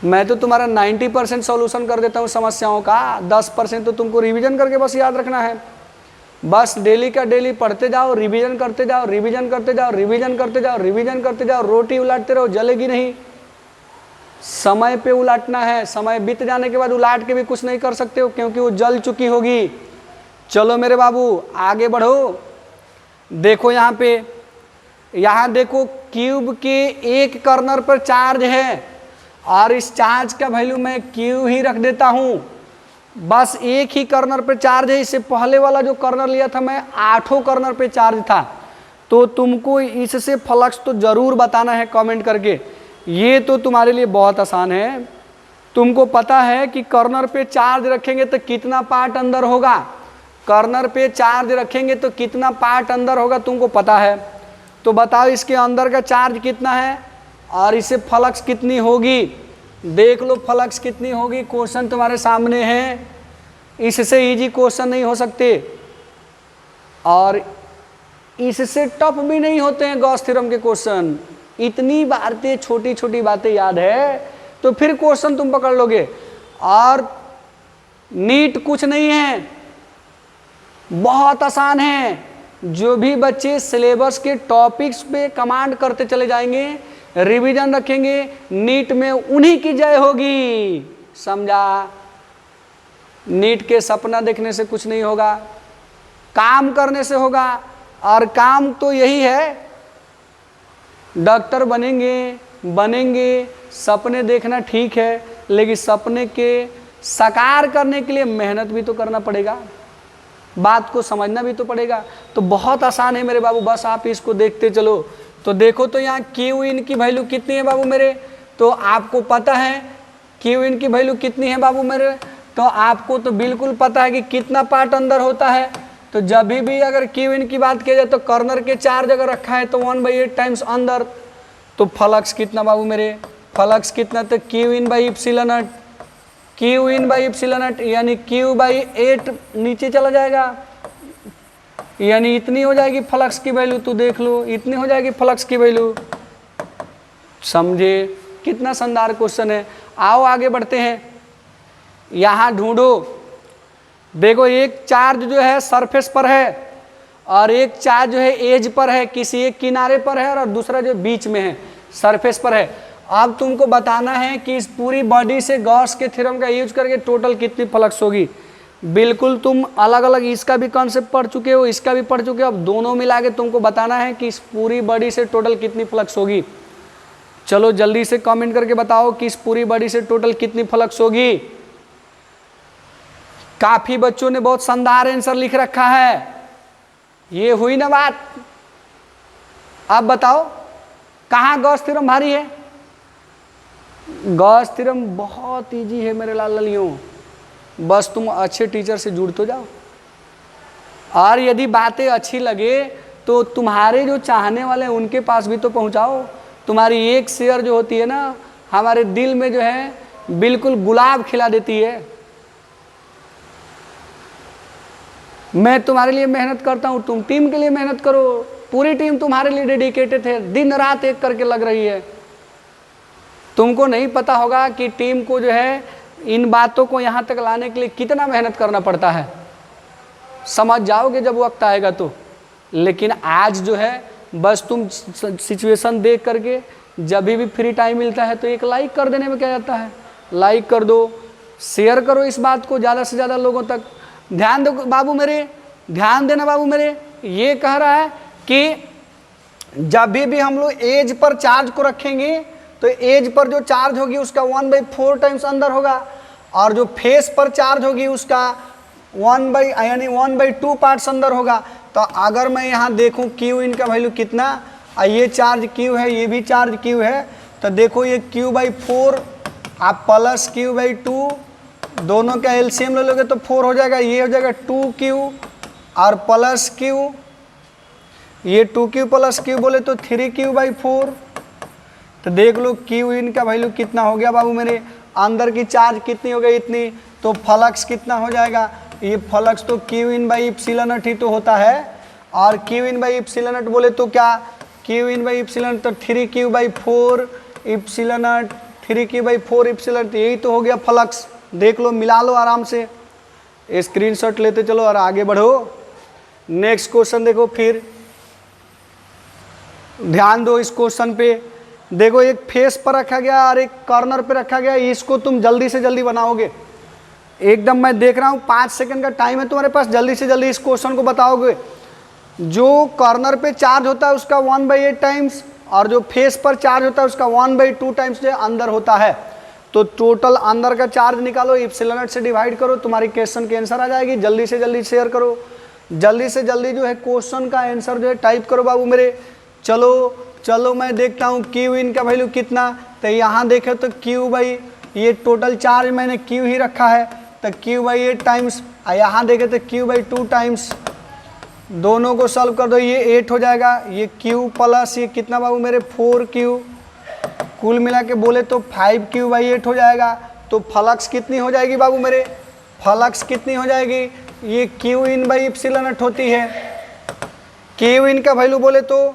मैं तो तुम्हारा 90% सॉल्यूशन कर देता हूँ समस्याओं का, 10% तो तुमको रिवीजन करके बस याद रखना है। बस डेली का डेली पढ़ते जाओ, रिवीजन करते जाओ, रिवीजन करते जाओ, रिवीजन करते जाओ, रिवीजन करते जाओ। रोटी उलाटते रहो, जलेगी नहीं। समय पे उलाटना है, समय बीत जाने के बाद उलाट के भी कुछ नहीं कर सकते हो, क्योंकि वो जल चुकी होगी। चलो मेरे बाबू आगे बढ़ो। देखो यहाँ पे, यहाँ देखो, क्यूब के एक कॉर्नर पर चार्ज है और इस चार्ज का वैल्यू मैं क्यू ही रख देता हूँ। बस एक ही कॉर्नर पे चार्ज है। इससे पहले वाला जो कॉर्नर लिया था मैं, 8 कॉर्नर पे चार्ज था। तो तुमको इससे फ्लक्स तो जरूर बताना है कमेंट करके। ये तो तुम्हारे लिए बहुत आसान है। तुमको पता है कि कॉर्नर पे चार्ज रखेंगे तो कितना पार्ट अंदर होगा, कॉर्नर पे चार्ज रखेंगे तो कितना पार्ट अंदर होगा, तुमको पता है। तो बताओ इसके अंदर का चार्ज कितना है और इसे फ्लक्स कितनी होगी। देख लो फ्लक्स कितनी होगी, क्वेश्चन तुम्हारे सामने है। इससे इजी क्वेश्चन नहीं हो सकते और इससे टफ भी नहीं होते हैं गॉस थ्योरम के क्वेश्चन। इतनी बातें, छोटी छोटी बातें याद है तो फिर क्वेश्चन तुम पकड़ लोगे। और नीट कुछ नहीं है, बहुत आसान है। जो भी बच्चे सिलेबस के टॉपिक्स पे कमांड करते चले जाएंगे, रिवीजन रखेंगे, नीट में उन्हीं की जय होगी। समझा? नीट के सपना देखने से कुछ नहीं होगा, काम करने से होगा। और काम तो यही है, डॉक्टर बनेंगे। सपने देखना ठीक है, लेकिन सपने के साकार करने के लिए मेहनत भी तो करना पड़ेगा, बात को समझना भी तो पड़ेगा। तो बहुत आसान है मेरे बाबू, बस आप इसको देखते चलो। तो देखो तो यहाँ क्यू इन की वैल्यू कितनी है बाबू मेरे, तो आपको पता है क्यू इन की वैल्यू कितनी है बाबू मेरे। तो आपको तो बिल्कुल पता है कि कितना पार्ट अंदर होता है। तो जब भी अगर क्यू इन की बात की जाए तो कॉर्नर के चार्ज अगर रखा है तो 1/8 टाइम्स अंदर। तो फ्लक्स कितना बाबू मेरे, फ्लक्स कितना, तो Q in by epsilon not, Q in by epsilon naught, यानी Q/8 नीचे चला जाएगा, यानी इतनी हो जाएगी फ्लक्स की वैल्यू। तो देख लो, इतनी हो जाएगी फ्लक्स की वैल्यू। समझे? कितना शानदार क्वेश्चन है। आओ आगे बढ़ते हैं। यहाँ ढूंढो, देखो एक चार्ज जो है सरफेस पर है और एक चार्ज जो है एज पर है, किसी एक किनारे पर है और दूसरा जो बीच में है, सरफेस पर है। अब तुमको बताना है कि इस पूरी बॉडी से गॉस के थ्योरम का यूज करके टोटल कितनी फ्लक्स होगी। बिल्कुल तुम अलग अलग इसका भी कॉन्सेप्ट पढ़ चुके हो, इसका भी पढ़ चुके हो। अब दोनों मिला के तुमको बताना है कि इस पूरी बॉडी से टोटल कितनी फ्लक्स होगी। चलो जल्दी से कमेंट करके बताओ कि इस पूरी बॉडी से टोटल कितनी फ्लक्स होगी। काफी बच्चों ने बहुत शानदार आंसर लिख रखा है। ये हुई ना बात। अब बताओ कहाँ गॉस थ्योरम भारी है? गॉस थ्योरम बहुत इजी है मेरे लाल ललियों, बस तुम अच्छे टीचर से जुड़ तो जाओ। और यदि बातें अच्छी लगे तो तुम्हारे जो चाहने वाले हैं उनके पास भी तो पहुंचाओ। तुम्हारी एक शेयर जो होती है ना, हमारे दिल में जो है बिल्कुल गुलाब खिला देती है। मैं तुम्हारे लिए मेहनत करता हूं, तुम टीम के लिए मेहनत करो। पूरी टीम तुम्हारे लिए डेडिकेटेड है, दिन रात एक करके लग रही है। तुमको नहीं पता होगा कि टीम को जो है इन बातों को यहाँ तक लाने के लिए कितना मेहनत करना पड़ता है। समझ जाओगे जब वक्त आएगा तो। लेकिन आज जो है बस तुम सिचुएशन देख करके जब भी फ्री टाइम मिलता है तो एक लाइक कर देने में क्या जाता है। लाइक कर दो, शेयर करो इस बात को ज़्यादा से ज़्यादा लोगों तक। ध्यान दो बाबू मेरे, ध्यान देना बाबू मेरे। ये कह रहा है कि जब भी हम लोग एज पर चार्ज को रखेंगे तो एज पर जो चार्ज होगी उसका 1/4 टाइम्स अंदर होगा, और जो फेस पर चार्ज होगी उसका 1/2 पार्ट्स अंदर होगा। तो अगर मैं यहाँ देखूँ क्यू इनका वैल्यू कितना, ये चार्ज क्यू है, ये भी चार्ज क्यू है, तो देखो ये Q/4 आप प्लस Q/2 दोनों का एलसीएम ले लोगे तो 4 हो जाएगा। ये हो जाएगा 2Q और प्लस Q, ये 2Q प्लस Q बोले तो 3Q/4। तो देख लो क्यू इन का वैल्यू कितना हो गया बाबू मेरे। अंदर की चार्ज कितनी हो गई इतनी, तो फ्लक्स कितना हो जाएगा। ये फ्लक्स तो Q in by epsilon not ही तो होता है। और Q in by epsilon not बोले तो क्या, Q in by epsilon not तो 3Q/4 epsilon not, 3Q/4 epsilon not, यही तो हो गया फ्लक्स। देख लो, मिला लो आराम से, स्क्रीनशॉट लेते चलो और आगे बढ़ो। नेक्स्ट क्वेश्चन देखो, फिर ध्यान दो इस क्वेश्चन पे। देखो एक फेस पर रखा गया और एक कॉर्नर पे रखा गया। इसको तुम जल्दी से जल्दी बनाओगे एकदम। मैं देख रहा हूँ 5 सेकंड का टाइम है तुम्हारे पास, जल्दी से जल्दी इस क्वेश्चन को बताओगे। जो कॉर्नर पे चार्ज होता है उसका 1/8 टाइम्स, और जो फेस पर चार्ज होता है उसका 1/2 टाइम्स जो अंदर होता है। तो टोटल अंदर का चार्ज निकालो, एप्सिलॉन नॉट से डिवाइड करो, तुम्हारी क्वेश्चन की आंसर आ जाएगी। जल्दी से जल्दी शेयर करो, जल्दी से जल्दी जो है क्वेश्चन का आंसर जो है टाइप करो बाबू मेरे। चलो चलो मैं देखता हूँ क्यू इन का वैल्यू कितना। तो यहाँ देखे तो क्यू बाई ये टोटल चार्ज मैंने क्यू ही रखा है, तो Q/8 टाइम्स, यहाँ देखे तो Q/2 टाइम्स। दोनों को सॉल्व कर दो, ये 8 हो जाएगा। ये Q प्लस ये कितना बाबू मेरे 4Q, कुल मिला के बोले तो 5Q/8 हो जाएगा। तो फ्लक्स कितनी हो जाएगी बाबू मेरे, फ्लक्स कितनी हो जाएगी, ये Q in by epsilon not होती है। क्यू इन का वैल्यू बोले तो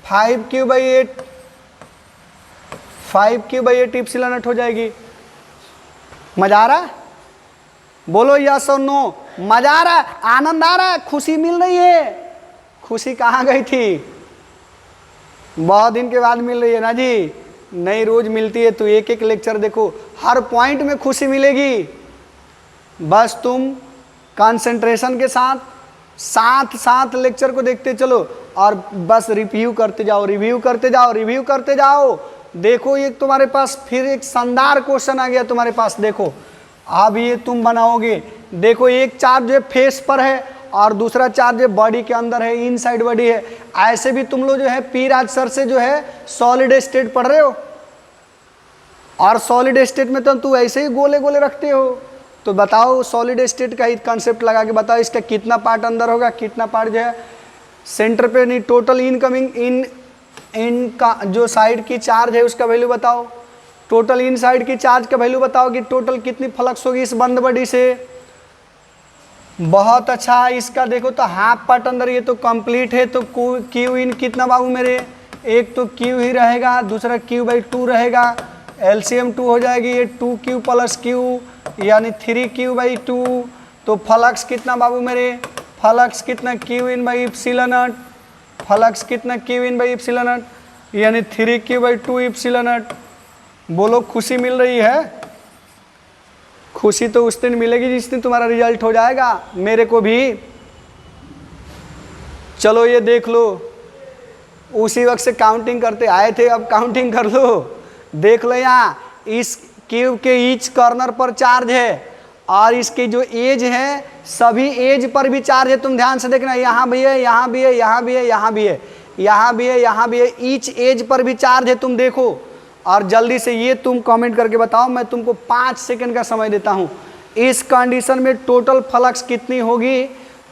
5Q/8 एप्सिलॉन नॉट हो जाएगी। मजा आ रहा है? बोलो यस और नो। मजा आ रहा है, आनंद आ रहा है, खुशी मिल रही है? खुशी कहाँ गई थी? बहुत दिन के बाद मिल रही है ना जी। नई रोज मिलती है तो एक एक लेक्चर देखो, हर पॉइंट में खुशी मिलेगी। बस तुम कंसंट्रेशन के साथ साथ साथ लेक्चर को देखते चलो और बस रिव्यू करते जाओ, रिव्यू करते जाओ, रिव्यू करते जाओ। देखो ये तुम्हारे पास फिर एक शानदार क्वेश्चन आ गया तुम्हारे पास। देखो अब ये तुम बनाओगे। देखो एक चार्ज जो है फेस पर है और दूसरा चार्ज जो बॉडी के अंदर है, इनसाइड बॉडी है। ऐसे भी तुम लोग जो है पी राज सर से जो है सॉलिड स्टेट पढ़ रहे हो, और सॉलिड स्टेट में तो तू ऐसे ही गोले गोले रखते हो। तो बताओ सॉलिड स्टेट का ही कंसेप्ट लगा के बताओ, इसका कितना पार्ट अंदर होगा, कितना पार्ट जो है सेंटर पे, नहीं टोटल इनकमिंग इन का जो साइड की चार्ज है उसका वैल्यू बताओ। टोटल इन साइड की चार्ज का वैल्यू बताओ कि टोटल कितनी फ्लक्स होगी इस बंद बॉडी से। बहुत अच्छा। इसका देखो तो हाफ पार्ट अंदर, ये तो कंप्लीट है। तो क्यू इन कितना बाबू मेरे, एक तो क्यू ही रहेगा, दूसरा Q/2 रहेगा, एलसीएम 2 हो जाएगी। ये 2Q प्लस Q यानी 3Q/2। तो फ्लक्स कितना बाबू मेरे, फ्लक्स कितना Q in by epsilon naught, flux कितना Q in by epsilon naught यानी 3Q/2 एप्सिलॉन नॉट। बोलो खुशी मिल रही है, खुशी तो उस दिन मिलेगी जिस दिन तुम्हारा रिजल्ट हो जाएगा, मेरे को भी। चलो ये देख लो, उसी वक्त से काउंटिंग करते आए थे, अब काउंटिंग कर लो। देख लो यहाँ इस क्यूब के ईच कॉर्नर पर चार्ज है और इसकी जो एज है सभी एज पर भी चार्ज है। तुम ध्यान से देखना, यहाँ भी है, यहाँ भी है, यहाँ भी है, यहाँ भी है, यहाँ भी है, यहाँ भी है, ईच एज पर भी चार्ज है। तुम देखो और जल्दी से ये तुम कमेंट करके बताओ। मैं तुमको 5 सेकंड का समय देता हूँ। इस कंडीशन में टोटल फ्लक्स कितनी होगी?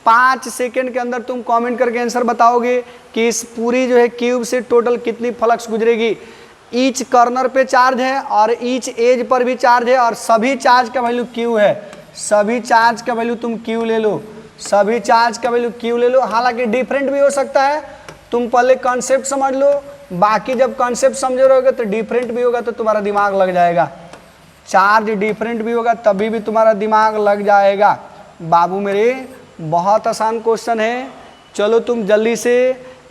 5 सेकंड के अंदर तुम कमेंट करके आंसर बताओगे कि इस पूरी जो है क्यूब से टोटल कितनी फ्लक्स गुजरेगी। ईच कॉर्नर पे चार्ज है और ईच एज पर भी चार्ज है और सभी चार्ज का वैल्यू क्यू है। सभी चार्ज का वैल्यू तुम क्यू ले लो, सभी चार्ज का वैल्यू क्यू ले लो। हालांकि डिफरेंट भी हो सकता है, तुम पहले कॉन्सेप्ट समझ लो, बाकी जब कॉन्सेप्ट समझे रहोगे तो डिफरेंट भी होगा तो तुम्हारा दिमाग लग जाएगा। चार्ज डिफरेंट भी होगा तभी भी तुम्हारा दिमाग लग जाएगा। बाबू मेरे बहुत आसान क्वेश्चन है। चलो तुम जल्दी से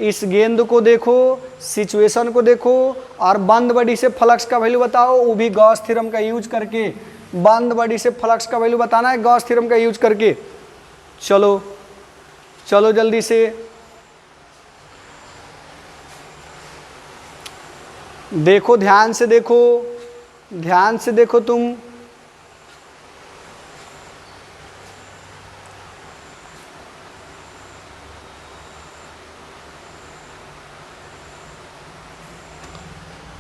इस गेंद को देखो, सिचुएशन को देखो और बंद बॉडी से फ्लक्स का वैल्यू बताओ, वो भी गॉस थ्योरम का यूज करके। बंद बॉडी से फ्लक्स का वैल्यू बताना है गॉस थ्योरम का यूज करके। चलो चलो जल्दी से देखो, ध्यान से देखो, ध्यान से देखो तुम।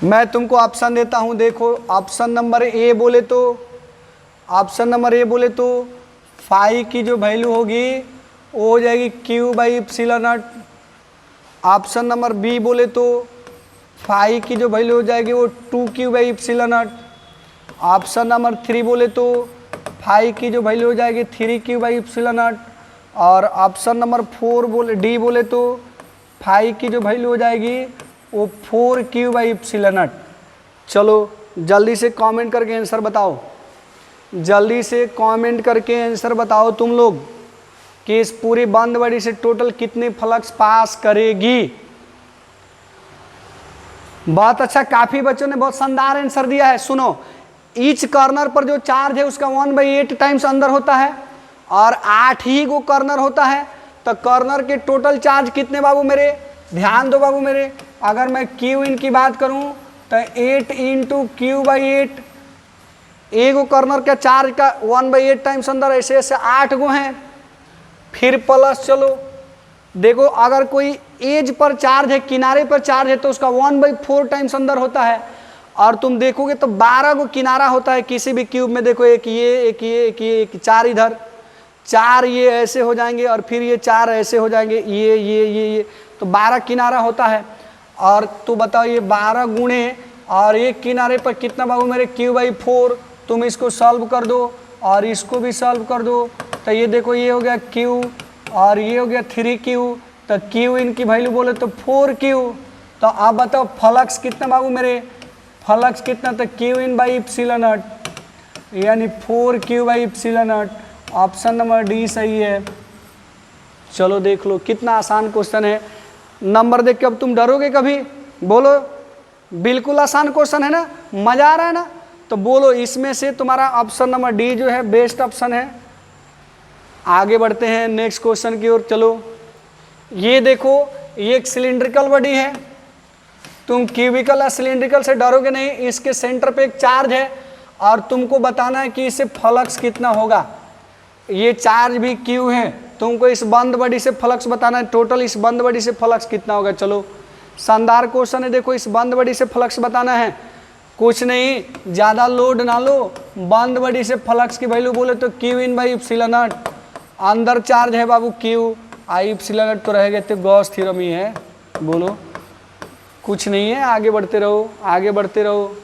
मैं तुमको ऑप्शन देता हूं, देखो ऑप्शन नंबर ए बोले तो, ऑप्शन नंबर ए बोले तो फाई की जो वैल्यू होगी वो हो जाएगी Q by epsilon naught. Option number B बोले तो फाई की जो वैल्यू हो जाएगी वो 2q by epsilon naught. Option number 3 बोले तो फाई की जो वैल्यू हो जाएगी 3q बाई एप्सिलॉन नॉट। और ऑप्शन नंबर 4 बोले डी बोले तो फाई की जो वैल्यू हो जाएगी वो 4q बाई एप्सिलॉन नॉट। चलो जल्दी से कमेंट करके आंसर बताओ, जल्दी से कमेंट करके आंसर बताओ तुम लोग कि इस पूरी बंद बॉडी से टोटल कितनी फ्लक्स पास करेगी। बहुत अच्छा, काफी बच्चों ने बहुत शानदार आंसर दिया है। सुनो, ईच कॉर्नर पर जो चार्ज है उसका 1/8 टाइम्स अंदर होता है और 8 ही को कॉर्नर होता है, तो कॉर्नर के टोटल चार्ज कितने बाबू मेरे? ध्यान दो बाबू मेरे, अगर मैं क्यू इन की बात करूं तो 8 × q/8, एक कॉर्नर का चार्ज का 1/8 टाइम्स अंदर, ऐसे ऐसे 8 गो हैं। फिर प्लस चलो देखो, अगर कोई एज पर चार्ज है, किनारे पर चार्ज है, तो उसका 1/4 टाइम्स अंदर होता है। और तुम देखोगे तो 12 गो किनारा होता है किसी भी क्यूब में। देखो एक ये, एक ये, एक ये, एक 4 इधर, 4 ये ऐसे हो जाएंगे और फिर ये 4 ऐसे हो जाएंगे, ये, तो 12 किनारा होता है। और तो बताओ ये 12 गुणे और एक किनारे पर कितना बाबू मेरे? q/4। तुम इसको सॉल्व कर दो और इसको भी सॉल्व कर दो, तो ये देखो ये हो गया q और ये हो गया 3q, तो q इनकी वैल्यू बोले तो 4q। तो अब बताओ फ्लक्स कितना बाबू मेरे? फ्लक्स कितना? तो q in by epsilon naught, यानी 4q by epsilon naught. Option number D सही है। चलो देख लो कितना आसान क्वेश्चन है। नंबर देख के अब तुम डरोगे कभी? बोलो, बिल्कुल आसान क्वेश्चन है ना, मजा आ रहा है ना? तो बोलो इसमें से तुम्हारा ऑप्शन नंबर डी जो है बेस्ट ऑप्शन है। आगे बढ़ते हैं नेक्स्ट क्वेश्चन की ओर। चलो ये देखो, ये एक सिलिंड्रिकल बॉडी है। तुम क्यूबिकल या सिलिंड्रिकल से डरोगे नहीं। इसके सेंटर पे एक चार्ज है और तुमको बताना है कि इससे फ्लक्स कितना होगा। ये चार्ज भी क्यू है, तुमको इस बंद बॉडी से फ्लक्स बताना है, टोटल इस बंद बॉडी से फ्लक्स कितना होगा। चलो शानदार क्वेश्चन है। देखो इस बंद बॉडी से फ्लक्स बताना है, कुछ नहीं, ज़्यादा लोड ना लो। बंद बॉडी से फ्लक्स की वैल्यू बोले तो Q in by epsilon not. अंदर चार्ज है बाबू क्यू, आई एप्सिलॉन नॉट तो रहेगा, तो गॉस थ्योरम ही है। बोलो, कुछ नहीं है, आगे बढ़ते रहो, आगे बढ़ते रहो।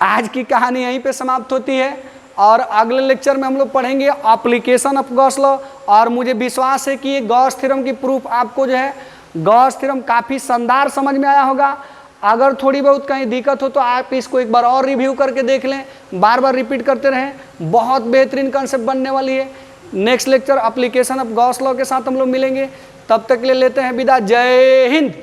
आज की कहानी यहीं पे समाप्त होती है और अगले लेक्चर में हम लोग पढ़ेंगे एप्लीकेशन ऑफ गॉस लॉ। और मुझे विश्वास है कि ये गॉस थ्योरम की प्रूफ आपको जो है गॉस थ्योरम काफ़ी शानदार समझ में आया होगा। अगर थोड़ी बहुत कहीं दिक्कत हो तो आप इसको एक बार और रिव्यू करके देख लें, बार बार रिपीट करते रहें, बहुत बेहतरीन कंसेप्ट बनने वाली है। Next lecture application of Gauss law के साथ हम लोग मिलेंगे, तब तक ले लेते हैं विदा। जय हिंद।